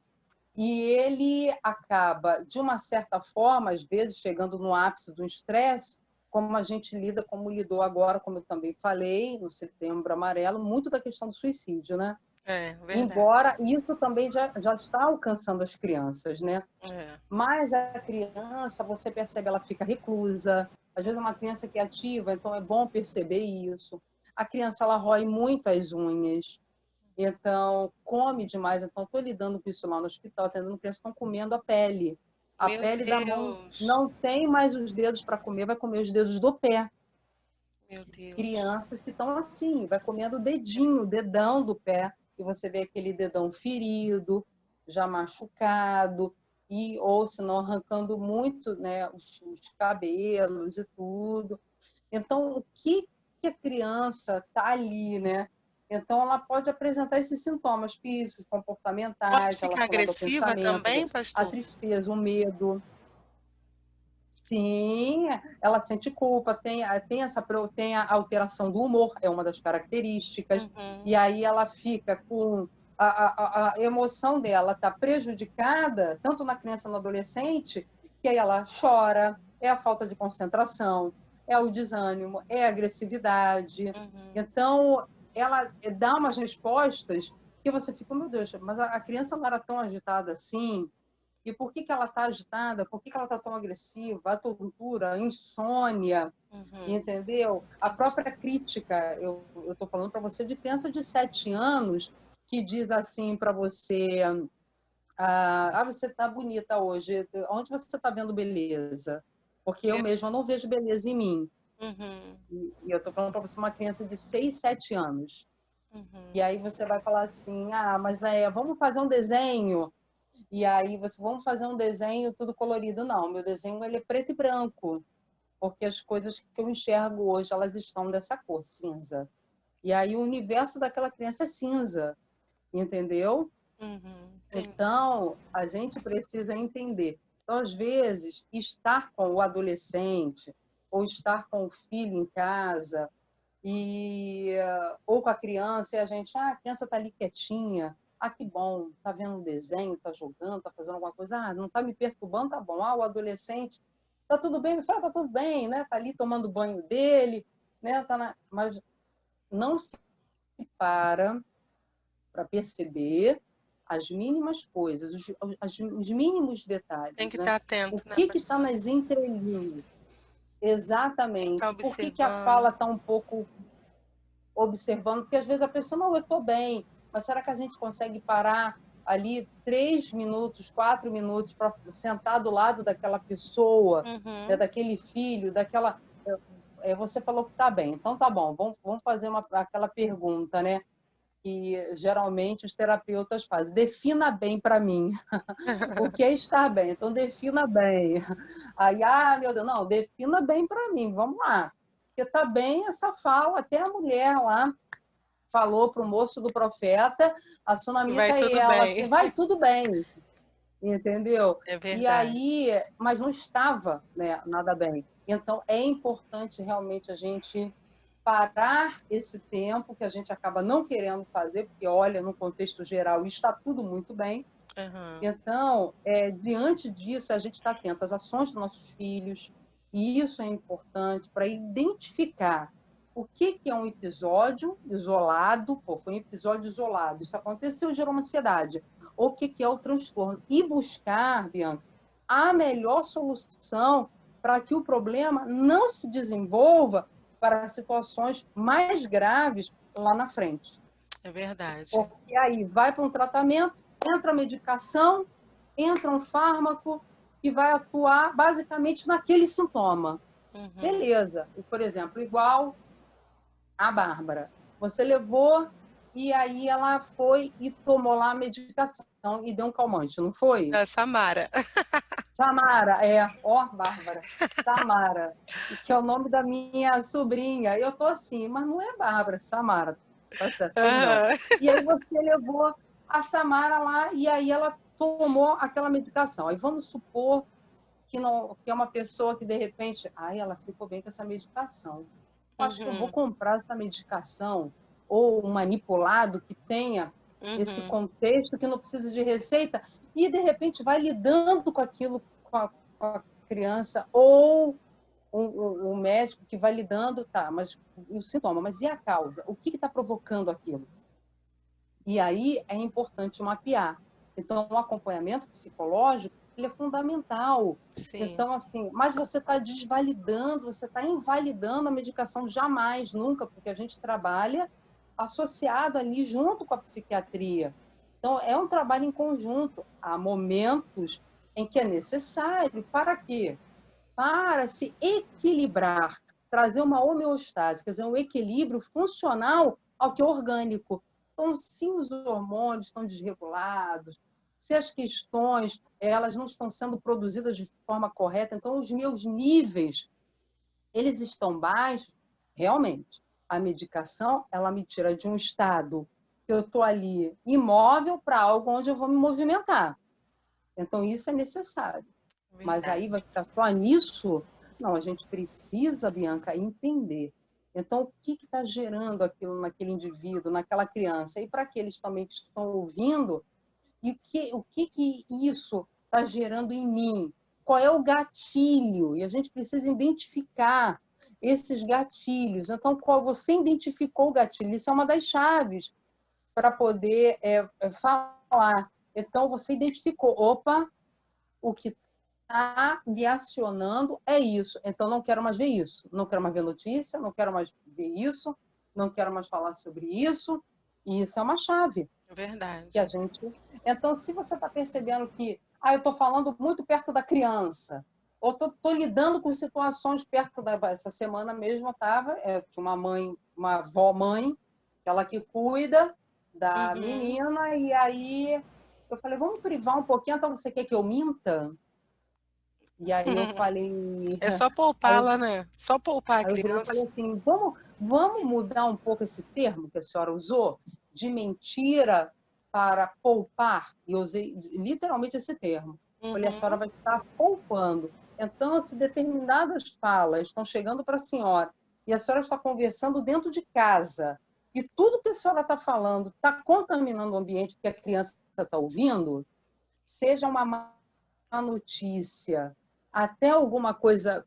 e ele acaba, de uma certa forma, às vezes chegando no ápice do estresse, como a gente lida, como lidou agora, como eu também falei, no Setembro Amarelo, muito da questão do suicídio, né? É verdade. Embora isso também já está alcançando as crianças, né? É. Mas a criança, você percebe, ela fica reclusa. Às vezes é uma criança que é ativa, então é bom perceber isso. A criança, ela rói muito as unhas, então come demais. Então, estou lidando com isso lá no hospital, atendendo crianças que estão comendo a pele. A Meu pele da mão Deus. não tem mais os dedos para comer, vai comer os dedos do pé. Meu Deus. Crianças que estão assim, vai comendo o dedinho, o dedão do pé, e você vê aquele dedão ferido, já machucado, e ou se não arrancando muito, né, os cabelos e tudo. Então, o que a criança está ali, né? Então, ela pode apresentar esses sintomas físicos, Pode comportamentais, ficar relacionados ao agressiva pensamento, também, à pastor? tristeza, o medo. Sim, ela sente culpa, tem a alteração do humor, é uma das características, Uhum. e aí ela fica com a emoção dela está prejudicada, tanto na criança quanto no adolescente, que aí ela chora, é a falta de concentração, é o desânimo, é a agressividade. Uhum. Então, ela dá umas respostas que você fica, meu Deus, mas a criança não era tão agitada assim, e por que ela está agitada? Por que ela está tão agressiva? A tontura, a insônia, Uhum. entendeu? A Entendi. própria crítica. Eu estou falando para você de criança de 7 anos que diz assim para você: você está bonita hoje. Onde você está vendo beleza? Porque eu mesma Verdade. não vejo beleza em mim. Uhum. E eu estou falando para você uma criança de 6, 7 anos. E Uhum. aí você vai falar assim: mas vamos fazer um desenho. E aí vamos fazer um desenho tudo colorido. Não, meu desenho ele é preto e branco, porque as coisas que eu enxergo hoje, elas estão dessa cor, cinza. E aí o universo daquela criança é cinza, entendeu? Uhum. Entendi. Então, a gente precisa entender. Então, às vezes, estar com o adolescente ou estar com o filho em casa ou com a criança, e a gente, a criança está ali quietinha, que bom, está vendo um desenho, está jogando, está fazendo alguma coisa, não está me perturbando, tá bom. O adolescente, está tudo bem? Me fala, está tudo bem, né? Está ali tomando banho dele, né? Mas não se para perceber as mínimas coisas, os mínimos Tem que detalhes, né? estar O atento, né, que está pastora? nas entrelinhas? Tem que estar Exatamente. Por que que a fala observando. está um pouco observando? Porque às vezes a pessoa, não, eu estou bem, mas será que a gente consegue parar ali 3 minutos, 4 minutos para sentar do lado daquela pessoa, né, Uhum. daquele filho, daquela. Você falou que está bem, então tá bom, vamos fazer aquela pergunta, né? Que geralmente os terapeutas fazem. Defina bem para mim o que é estar bem. Então, defina bem. Aí, meu Deus, não, defina bem para mim, vamos lá. Porque está bem essa fala, até a mulher lá falou para o moço do profeta, a E vai sunamita, e tudo ela assim, bem. vai tudo bem, entendeu? É E verdade. aí, mas não estava, né, nada bem. Então, é importante realmente a gente parar esse tempo que a gente acaba não querendo fazer, porque, olha, no contexto geral, está tudo muito bem. Uhum. Então, diante disso, a gente está atento às ações dos nossos filhos, e isso é importante para identificar o que é um episódio isolado, pô, foi um episódio isolado, isso aconteceu, gerou uma ansiedade, ou o que é o transtorno, e buscar, Bianca, a melhor solução para que o problema não se desenvolva para situações mais graves lá na frente. É verdade. Porque aí vai para um tratamento, entra a medicação, entra um fármaco que vai atuar basicamente naquele sintoma. Uhum. Beleza. E, por exemplo, igual a Bárbara. Você levou e aí ela foi e tomou lá a medicação e deu um calmante, não foi? A Samara. Samara, Bárbara, Samara, que é o nome da minha sobrinha. Eu tô assim, mas não é Bárbara, Samara, tá certo, perdão. Aham. E aí você levou a Samara lá e aí ela tomou aquela medicação. Aí vamos supor que não, que é uma pessoa que de repente, ela ficou bem com essa medicação. Eu acho que eu vou Uhum. comprar essa medicação ou um manipulado que tenha esse Uhum. contexto que não precisa de receita e de repente vai lidando com aquilo com a criança ou o médico que vai lidando, tá, mas o sintoma, mas e a causa? O que está provocando aquilo? E aí é importante mapear. Então, o acompanhamento psicológico ele é fundamental. Sim. Então, assim, mas você está desvalidando, você está invalidando a medicação jamais, nunca, porque a gente trabalha associado ali junto com a psiquiatria. Então, é um trabalho em conjunto. Há momentos em que é necessário. Para quê? Para se equilibrar, trazer uma homeostase, quer dizer, um equilíbrio funcional ao que é orgânico. Então, se os hormônios estão desregulados, se as questões elas não estão sendo produzidas de forma correta, então os meus níveis eles estão baixos, realmente. A medicação ela me tira de um estado que eu estou ali imóvel para algo onde eu vou me movimentar. Então, isso é necessário. Mas aí Verdade. vai ficar só nisso? Não, a gente precisa, Bianca, entender. Então, o que está gerando aquilo naquele indivíduo, naquela criança? E para aqueles também que estão ouvindo, e o que isso está gerando em mim? Qual é o gatilho? E a gente precisa identificar esses gatilhos. Então, qual você identificou o gatilho? Isso é uma das chaves para poder falar. Então, você identificou, opa, o que está me acionando é isso. Então, não quero mais ver isso. Não quero mais ver notícia, não quero mais ver isso, não quero mais falar sobre isso. E isso é uma chave É que a verdade. gente. Então, se você está percebendo que eu estou falando muito perto da criança, ou estou lidando com situações perto da. Essa semana mesmo eu estava, tinha uma mãe, uma avó-mãe, ela que cuida da Uhum. menina, e aí eu falei, vamos privar um pouquinho, então você quer que eu minta? E aí eu falei, É só aí eu, poupá-la, né? Só poupar a aí eu virei e falei criança. assim, vamos mudar um pouco esse termo que a senhora usou, de mentira para poupar, e eu usei literalmente esse termo. Falei, a senhora Uhum. vai estar poupando. Então, se determinadas falas estão chegando para a senhora, e a senhora está conversando dentro de casa, e tudo que a senhora está falando está contaminando o ambiente que a criança está ouvindo, seja uma má notícia, até alguma coisa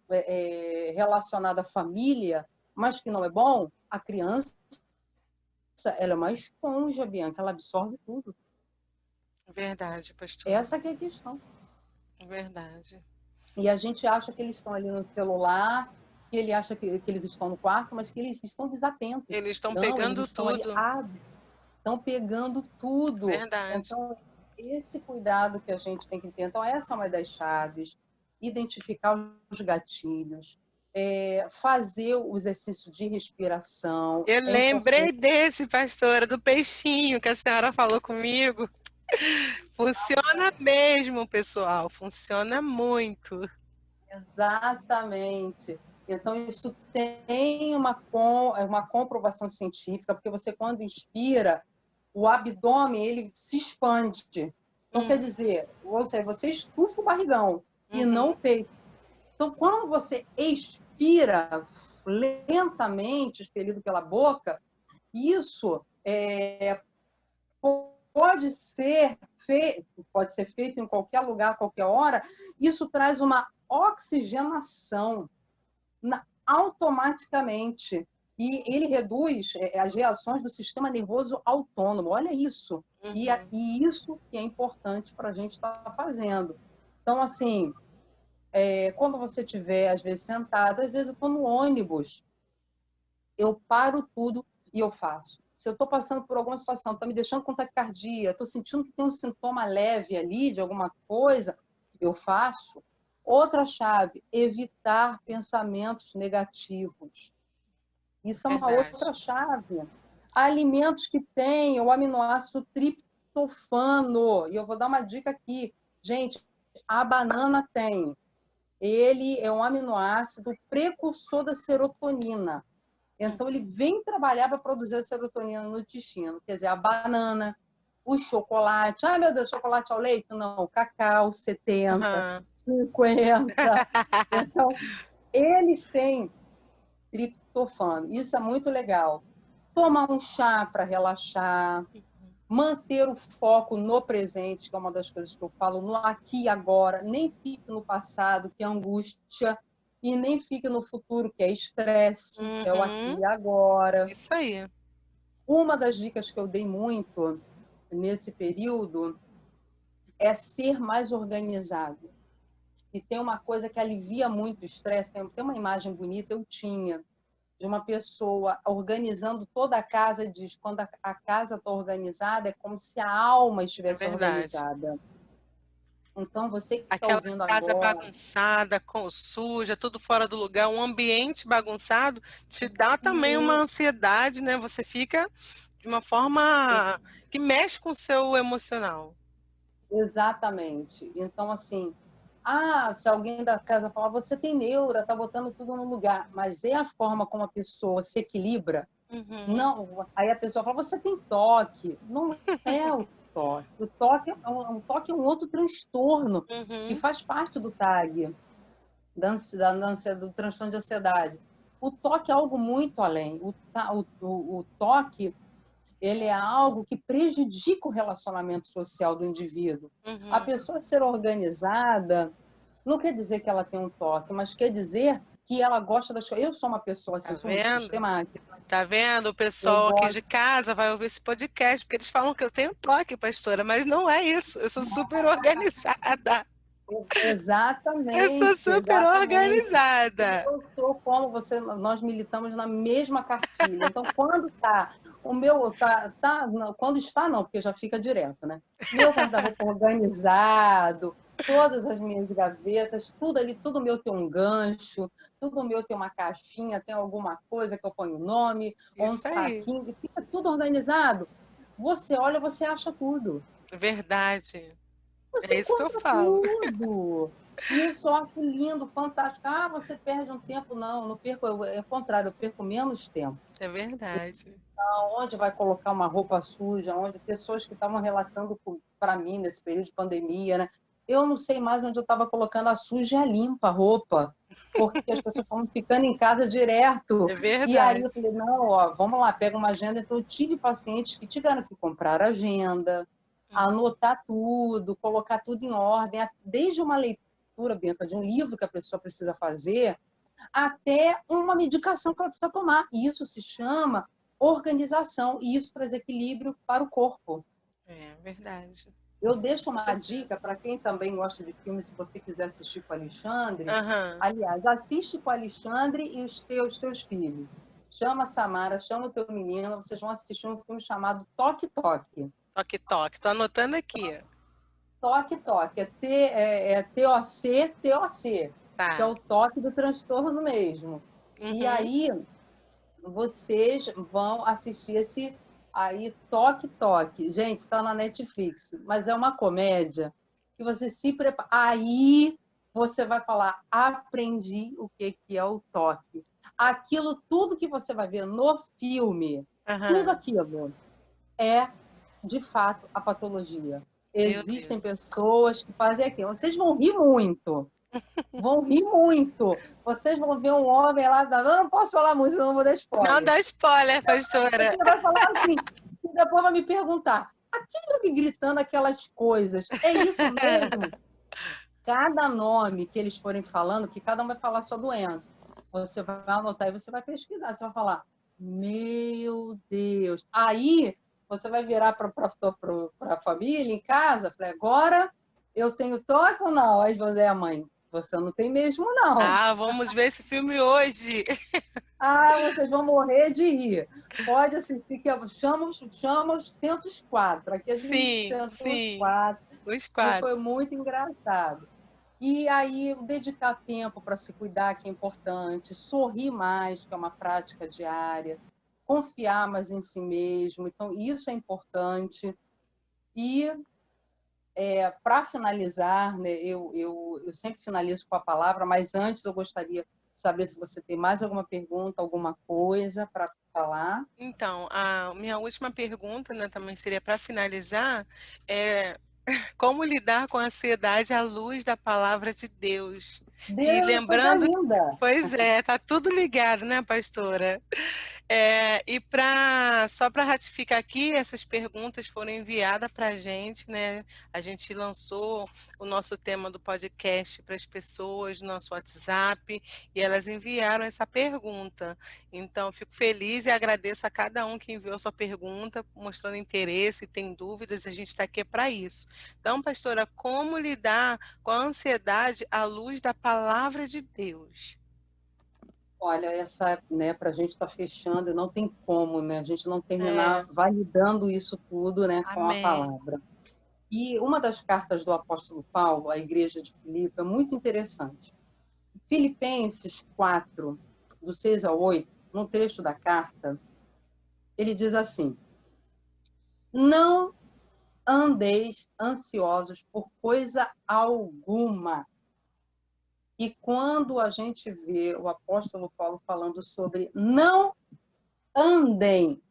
relacionada à família, mas que não é bom, a criança ela é uma esponja, Bianca, ela absorve tudo. Verdade, pastora. Essa que é a questão. Verdade. E a gente acha que eles estão ali no celular, que ele acha que eles estão no quarto, mas que eles estão desatentos. Eles estão Não, eles pegando estão ali, tudo. estão pegando tudo. Verdade. Então, esse cuidado que a gente tem que ter. Então, essa é uma das chaves. Identificar os gatilhos, fazer o exercício de respiração. Eu É importante. lembrei desse, pastora, do peixinho que a senhora falou comigo. Funciona mesmo, pessoal. Funciona muito. Exatamente. Então, isso tem uma comprovação científica, porque você, quando inspira, o abdômen ele se expande. Então, quer Uhum, dizer, você estufa o barrigão e não uhum, o peito. Então, quando você expira lentamente, expelido pela boca, isso pode ser feito em qualquer lugar, qualquer hora. Isso traz uma oxigenação automaticamente. E ele reduz as reações do sistema nervoso autônomo. Olha isso. uhum. E isso que é importante para a gente estar fazendo. Então, assim, quando você estiver, às vezes, sentado, às vezes eu estou no ônibus, eu paro tudo e eu faço. Se eu estou passando por alguma situação, está me deixando com taquicardia, estou sentindo que tem um sintoma leve ali de alguma coisa, eu faço. Outra chave, evitar pensamentos negativos. Isso é uma Verdade. outra chave. Alimentos que têm o aminoácido triptofano. E eu vou dar uma dica aqui. Gente, a banana tem. Ele é um aminoácido precursor da serotonina. Então, ele vem trabalhar para produzir a serotonina no intestino. Quer dizer, a banana, o chocolate. Ai, meu Deus, chocolate ao leite? Não, cacau, 70, Uhum. 50. Então, eles têm triptofano. Isso é muito legal. Tomar um chá para relaxar, manter o foco no presente, que é uma das coisas que eu falo, no aqui e agora. Nem fique no passado, que é angústia, e nem fique no futuro, que é estresse, é o aqui Uhum. e agora. Isso aí. Uma das dicas que eu dei muito nesse período é ser mais organizado. E tem uma coisa que alivia muito o estresse, tem uma imagem bonita, eu tinha, de uma pessoa organizando toda a casa, diz, quando a casa está organizada, é como se a alma É estivesse verdade. organizada. Então, você que está Aquela ouvindo casa agora, bagunçada, suja, tudo fora do lugar, um ambiente bagunçado, te dá também uma e ansiedade, né? Você fica de uma forma que mexe com o seu emocional. exatamente. Então, assim, se alguém da casa falar, você tem neura, está botando tudo no lugar, mas é a forma como a pessoa se equilibra. Uhum, Não, aí a pessoa fala, você tem toque. Não é o toque. O toque é um outro transtorno que uhum, faz parte do TAG, do transtorno de ansiedade. O toque é algo muito além. O toque ele é algo que prejudica o relacionamento social do indivíduo. A uhum. pessoa ser organizada não quer dizer que ela tem um toque, mas quer dizer que ela gosta das coisas. Eu sou uma pessoa assim, Tá eu sou muito vendo? sistemática. Tá vendo? O Eu pessoal aqui gosto de casa vai ouvir esse podcast, porque eles falam que eu tenho toque, pastora, mas não é isso. Eu sou super organizada. Eu sou exatamente, super exatamente. organizada. Eu sou como você, nós militamos na mesma cartilha. Então, quando está o meu não, quando está não, porque já fica direto, né? Meu guarda-roupa organizado, todas as minhas gavetas, tudo ali, tudo meu tem um gancho, tudo meu tem uma caixinha, tem alguma coisa que eu ponho o nome, ou um Isso aí. saquinho, fica tudo organizado. Você olha, você acha tudo. Verdade. Você É isso que eu encontra falo. tudo. E isso eu acho lindo, fantástico. Você perde um tempo. Não, não perco, é o contrário, eu perco menos tempo. É verdade. Onde vai colocar uma roupa suja, onde pessoas que estavam relatando para mim nesse período de pandemia, né? Eu não sei mais onde eu estava colocando a suja e a limpa a roupa, porque as pessoas estavam ficando em casa direto. É E aí eu verdade. falei, não, ó, vamos lá, pega uma agenda. Então eu tive pacientes que tiveram que comprar agenda, anotar tudo, colocar tudo em ordem, desde uma leitura, Benta, de um livro que a pessoa precisa fazer, até uma medicação que ela precisa tomar. E isso se chama organização, e isso traz equilíbrio para o corpo. É verdade. Eu deixo Com uma certeza. dica para quem também gosta de filme, se você quiser assistir com o Alexandre. Aham. Aliás, assiste com o Alexandre e os teus filhos. Chama a Samara, chama o teu menino, vocês vão assistir um filme chamado Toque Toque. Toque, toque. Tô anotando aqui. Toque Toque, TOC, que é Tá. o toque do transtorno mesmo. E Uhum. aí vocês vão assistir esse aí Toque Toque. Gente, está na Netflix, mas é uma comédia que você se prepara. Aí você vai falar: aprendi o que é o toque. Aquilo tudo que você vai ver no filme, tudo Aham. aquilo é de fato a patologia. Meu Existem Deus. pessoas que fazem aquilo. Vocês vão rir muito. Vão rir muito. Vocês vão ver um homem lá, eu não posso falar muito, senão não vou dar Não spoiler. dá spoiler, pastora. Você vai falar assim, e depois vai me perguntar, aquele homem gritando aquelas coisas, é isso mesmo? Cada nome que eles forem falando, que cada um vai falar a sua doença, você vai anotar e você vai pesquisar, você vai falar, meu Deus. Aí você vai virar para a família em casa, falei, agora eu tenho toque ou não? Aí você é a mãe, você não tem mesmo não. Ah, vamos ver esse filme hoje. Ah, vocês vão morrer de rir. Pode assistir, que chama os 104. Aqui a gente Sim, sentou os sim. quatro Os e foi quatro. muito engraçado. E aí, dedicar tempo para se cuidar, que é importante, sorrir mais, que é uma prática diária, confiar mais em si mesmo, então isso é importante. E para finalizar, né, eu sempre finalizo com a palavra, mas antes eu gostaria de saber se você tem mais alguma pergunta, alguma coisa para falar. Então, a minha última pergunta, né, também seria para finalizar, é como lidar com a ansiedade à luz da palavra de Deus? E Deus, coisa lembrando, linda! pois é, tá tudo ligado, né, pastora? E só para ratificar aqui, essas perguntas foram enviadas para a gente, né? A gente lançou o nosso tema do podcast para as pessoas no nosso WhatsApp e elas enviaram essa pergunta. Então, fico feliz e agradeço a cada um que enviou sua pergunta, mostrando interesse, tem dúvidas, a gente está aqui para isso. Então, pastora, como lidar com a ansiedade à luz da palavra de Deus? Olha, essa, né, para a gente estar fechando, não tem como, né? A gente não terminar É, validando isso tudo, né, com a amém. palavra. E uma das cartas do apóstolo Paulo à igreja de Filipe é muito interessante. Filipenses 4, do 6 ao 8, no trecho da carta, ele diz assim: não andeis ansiosos por coisa alguma. E quando a gente vê o apóstolo Paulo falando sobre não andem,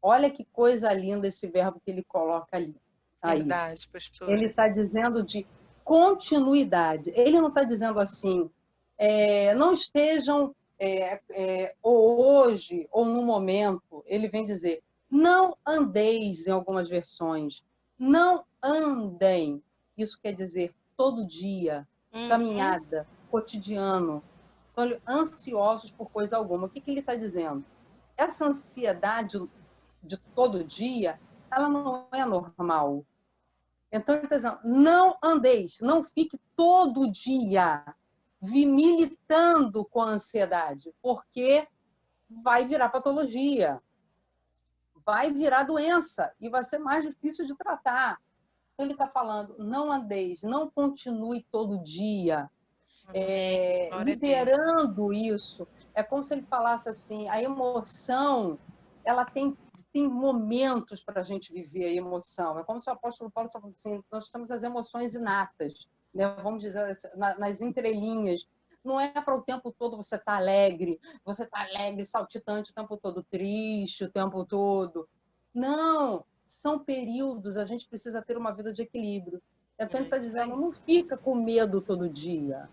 olha que coisa linda esse verbo que ele coloca ali. Aí. Verdade, Ele pastora. está dizendo de continuidade. Ele não está dizendo assim, não estejam ou hoje ou no momento. Ele vem dizer, não andeis em algumas versões. Não andem. Isso quer dizer todo dia, Uhum. caminhada, cotidiano. Então, ansiosos por coisa alguma. O que ele está dizendo? Essa ansiedade de todo dia, ela não é normal. Então, ele está dizendo, não andeis, não fique todo dia militando com a ansiedade, porque vai virar patologia, vai virar doença e vai ser mais difícil de tratar. Então, ele está falando, não andeis, não continue todo dia Amém. Glória a Deus. liberando isso. É como se ele falasse assim, a emoção, ela tem momentos para a gente viver a emoção. É como se o apóstolo Paulo estava falando assim, nós temos as emoções inatas, né? Vamos dizer, nas entrelinhas. Não é para o tempo todo você estar você está alegre, saltitante o tempo todo, triste o tempo todo. Não, são períodos, a gente precisa ter uma vida de equilíbrio. Então ele É está isso dizendo, aí. não fica com medo todo dia.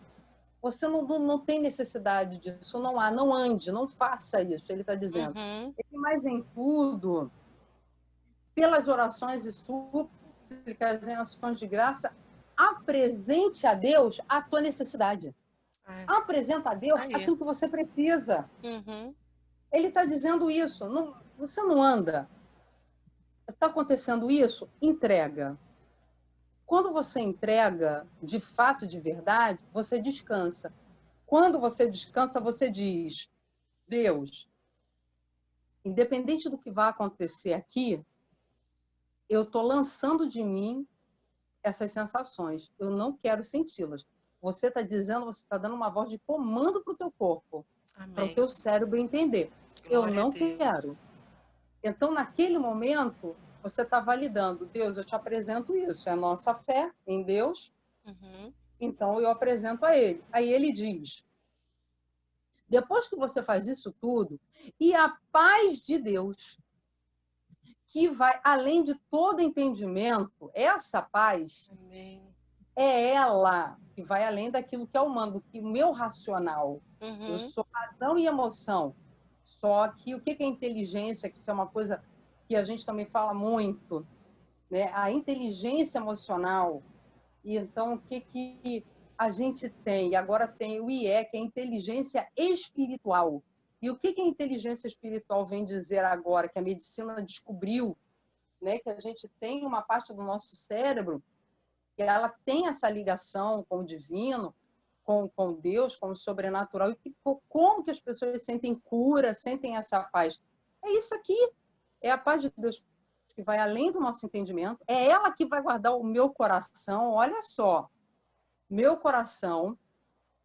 Você não tem necessidade disso, não há, não ande, não faça isso, ele está dizendo. Uhum. E mais em tudo, pelas orações e súplicas em ações de graça, apresente a Deus a tua necessidade. É, Apresenta a isso Deus aí. aquilo que você precisa. Uhum. Ele está dizendo isso. Não, você não anda. Está acontecendo isso? Entrega. quando você entrega de fato, de verdade, você descansa. Quando você descansa, você diz: Deus, independente do que vai acontecer aqui, eu estou lançando de mim essas sensações. Eu não quero senti-las. Você está dizendo, você está dando uma voz de comando para o teu corpo, para o Amém. teu cérebro entender. Eu Glória a não Deus. quero. Então, naquele momento, você está validando. Deus, eu te apresento isso. É a nossa fé em Deus, Uhum. então eu apresento a Ele. Aí Ele diz, depois que você faz isso tudo, e a paz de Deus, que vai além de todo entendimento, essa paz Amém. é ela que vai além daquilo que é humano, do que o meu racional. Eu Uhum. sou razão e emoção. Só que o que é inteligência, que isso é uma coisa que a gente também fala muito, né? A inteligência emocional. E então, o que a gente tem? E agora tem o IE, que é a inteligência espiritual. E o que a inteligência espiritual vem dizer agora, que a medicina descobriu, né? Que a gente tem uma parte do nosso cérebro que ela tem essa ligação com o divino, com Deus, com o sobrenatural, e como que as pessoas sentem cura, sentem essa paz. É isso aqui, é a paz de Deus que vai além do nosso entendimento, é ela que vai guardar o meu coração, olha só, meu coração,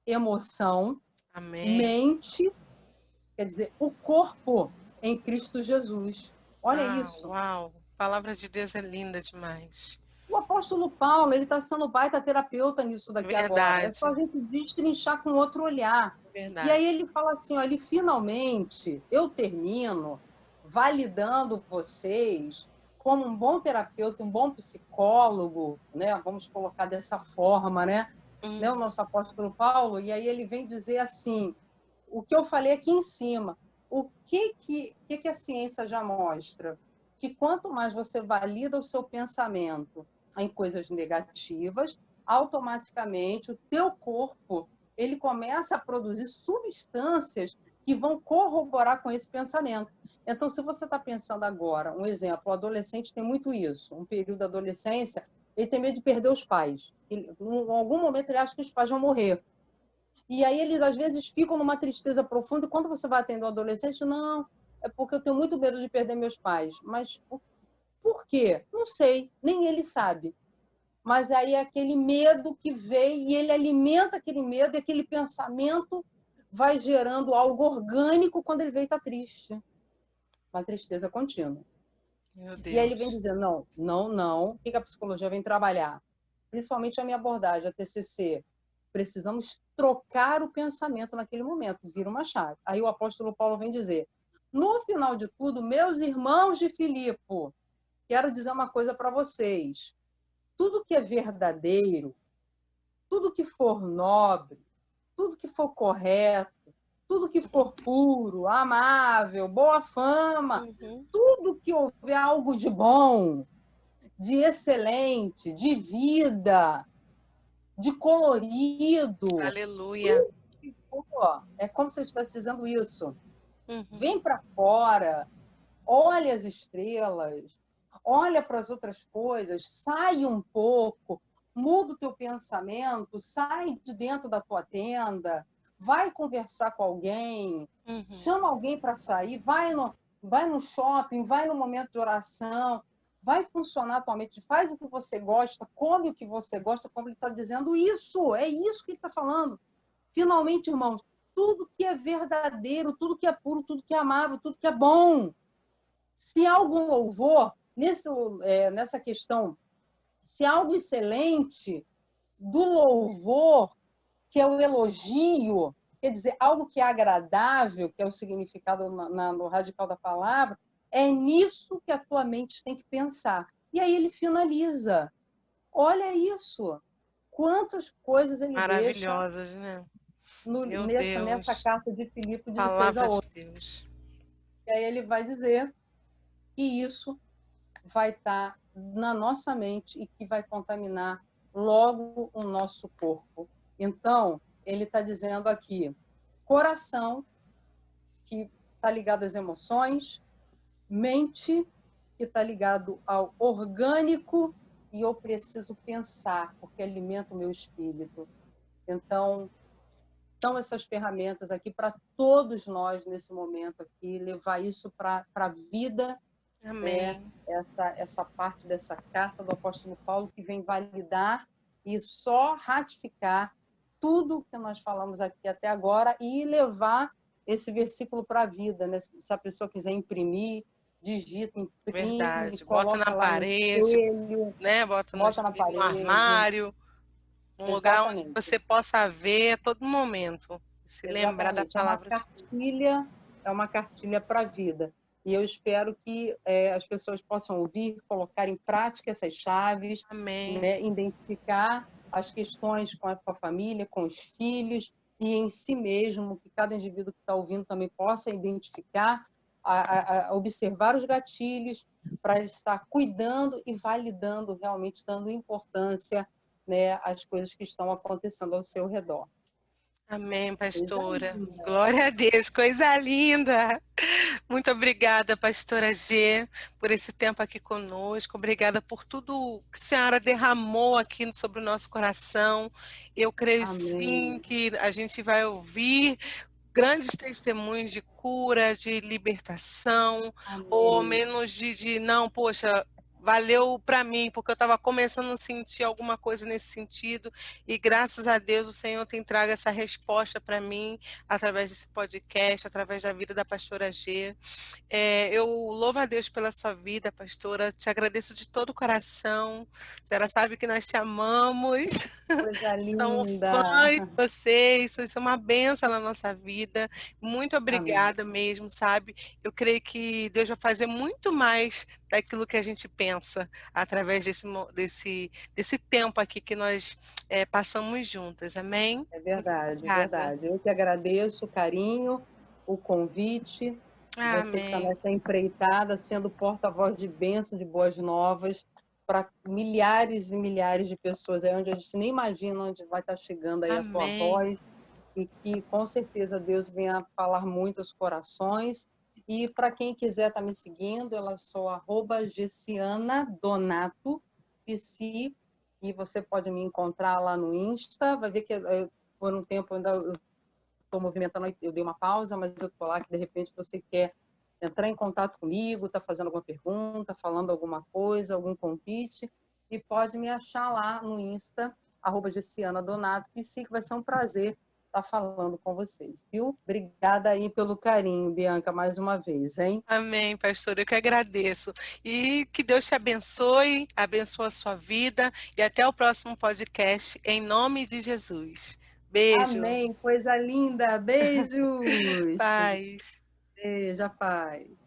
emoção, Amém. mente, quer dizer, o corpo em Cristo Jesus. Olha Ah, isso. uau. A palavra de Deus é linda demais. O apóstolo Paulo, ele está sendo baita terapeuta nisso daqui agora. É só a Verdade. gente destrinchar com outro olhar. E Verdade. aí ele fala assim, ó, ele finalmente, eu termino validando vocês como um bom terapeuta, um bom psicólogo, né? Vamos colocar dessa forma, né? O Uhum. nosso apóstolo Paulo, e aí ele vem dizer assim, o que eu falei aqui em cima, o que a ciência já mostra? Que quanto mais você valida o seu pensamento em coisas negativas, automaticamente o teu corpo ele começa a produzir substâncias que vão corroborar com esse pensamento. Então, se você está pensando agora, um exemplo, o adolescente tem muito isso, um período da adolescência, ele tem medo de perder os pais. Ele, em algum momento ele acha que os pais vão morrer. E aí eles, às vezes, ficam numa tristeza profunda. E quando você vai atender um adolescente, não, é porque eu tenho muito medo de perder meus pais. Mas por quê? Não sei, nem ele sabe. Mas aí é aquele medo que vem e ele alimenta aquele medo e aquele pensamento vai gerando algo orgânico quando ele vem estar triste. Uma tristeza contínua. Meu E aí ele vem Deus. dizendo, não, não, não. O que a psicologia vem trabalhar? Principalmente a minha abordagem, a TCC. Precisamos trocar o pensamento naquele momento, vira uma chave. Aí o apóstolo Paulo vem dizer, no final de tudo, meus irmãos de Filipe, quero dizer uma coisa para vocês. Tudo que é verdadeiro, tudo que for nobre, tudo que for correto, tudo que for puro, amável, boa fama, Uhum. tudo que houver algo de bom, de excelente, de vida, de colorido, Aleluia. pô, é como se eu estivesse dizendo isso. Uhum. Vem para fora, olha as estrelas, olha para as outras coisas, sai um pouco, muda o teu pensamento, sai de dentro da tua tenda, vai conversar com alguém, Uhum. chama alguém para sair, vai no shopping, vai no momento de oração, vai funcionar a tua mente, faz o que você gosta, come o que você gosta, como ele está dizendo isso, é isso que ele está falando. Finalmente, irmãos, tudo que é verdadeiro, tudo que é puro, tudo que é amável, tudo que é bom. Se há algum louvor, nessa questão, se há algo excelente do louvor, que é o elogio, quer dizer, algo que é agradável, que é o significado no radical da palavra, é nisso que a tua mente tem que pensar. E aí ele finaliza. Olha isso. Quantas coisas ele deixa Maravilhosas, né? Meu nessa Deus. carta de Filipe de 6 a Palavra de 8. Deus. E aí ele vai dizer que isso vai estar na nossa mente e que vai contaminar logo o nosso corpo. Então, ele está dizendo aqui, coração, que está ligado às emoções, mente, que está ligado ao orgânico, e eu preciso pensar, porque alimenta o meu espírito. Então, são essas ferramentas aqui para todos nós nesse momento aqui, levar isso para a vida, né? Amém. Essa parte dessa carta do apóstolo Paulo que vem validar e só ratificar tudo que nós falamos aqui até agora e levar esse versículo para a vida, né? Se a pessoa quiser imprimir, digita, imprime, Verdade. Bota na coloca lá no parede, espelho, né? Bota bota na no parede. armário, um lugar onde Exatamente. você possa ver a todo momento. Se lembrar da Exatamente. palavra de Deus. É uma cartilha para a vida. E eu espero que as pessoas possam ouvir, colocar em prática essas chaves, Amém. né? Identificar as questões com a família, com os filhos e em si mesmo, que cada indivíduo que está ouvindo também possa identificar, observar os gatilhos para estar cuidando e validando, realmente dando importância, né, às coisas que estão acontecendo ao seu redor. Amém, Coisa pastora. linda. Glória a Deus, coisa linda. Muito obrigada, pastora G, por esse tempo aqui conosco. Obrigada por tudo que a senhora derramou aqui sobre o nosso coração. Eu creio sim Amém. que a gente vai ouvir grandes testemunhos de cura, de libertação, ou Amém. menos de não, poxa, valeu para mim, porque eu estava começando a sentir alguma coisa nesse sentido, e graças a Deus o Senhor tem trago essa resposta para mim, através desse podcast, através da vida da pastora G. Eu louvo a Deus pela sua vida, pastora, te agradeço de todo o coração, a senhora sabe que nós te amamos, Coisa somos linda. fãs de vocês, isso é uma benção na nossa vida. Muito Amém. obrigada mesmo, sabe? Eu creio que Deus vai fazer muito mais daquilo que a gente pensa através desse tempo aqui que nós passamos juntas. Amém? É Muito verdade, é obrigada. verdade. Eu que agradeço o carinho, o convite, você que está Amém. nessa empreitada, sendo porta-voz de bênção, de boas novas, para milhares e milhares de pessoas, aí onde a gente nem imagina onde vai estar chegando aí a tua Amém. voz, e que com certeza Deus venha falar muito aos corações. E para quem quiser estar me seguindo, ela sou @gessianadonato, PC, e você pode me encontrar lá no Insta. Vai ver que por um tempo ainda eu estou movimentando, eu dei uma pausa, mas eu estou lá que de repente você quer entrar em contato comigo, está fazendo alguma pergunta, falando alguma coisa, algum convite, e pode me achar lá no Insta, @gessianadonato, PC, que vai ser um prazer estar falando com vocês, viu? Obrigada aí pelo carinho, Bianca, mais uma vez, hein? Amém, pastor. Eu que agradeço. E que Deus te abençoe, abençoe a sua vida e até o próximo podcast, em nome de Jesus. Beijo. Amém, coisa linda, beijos! Paz. Beijo, a paz.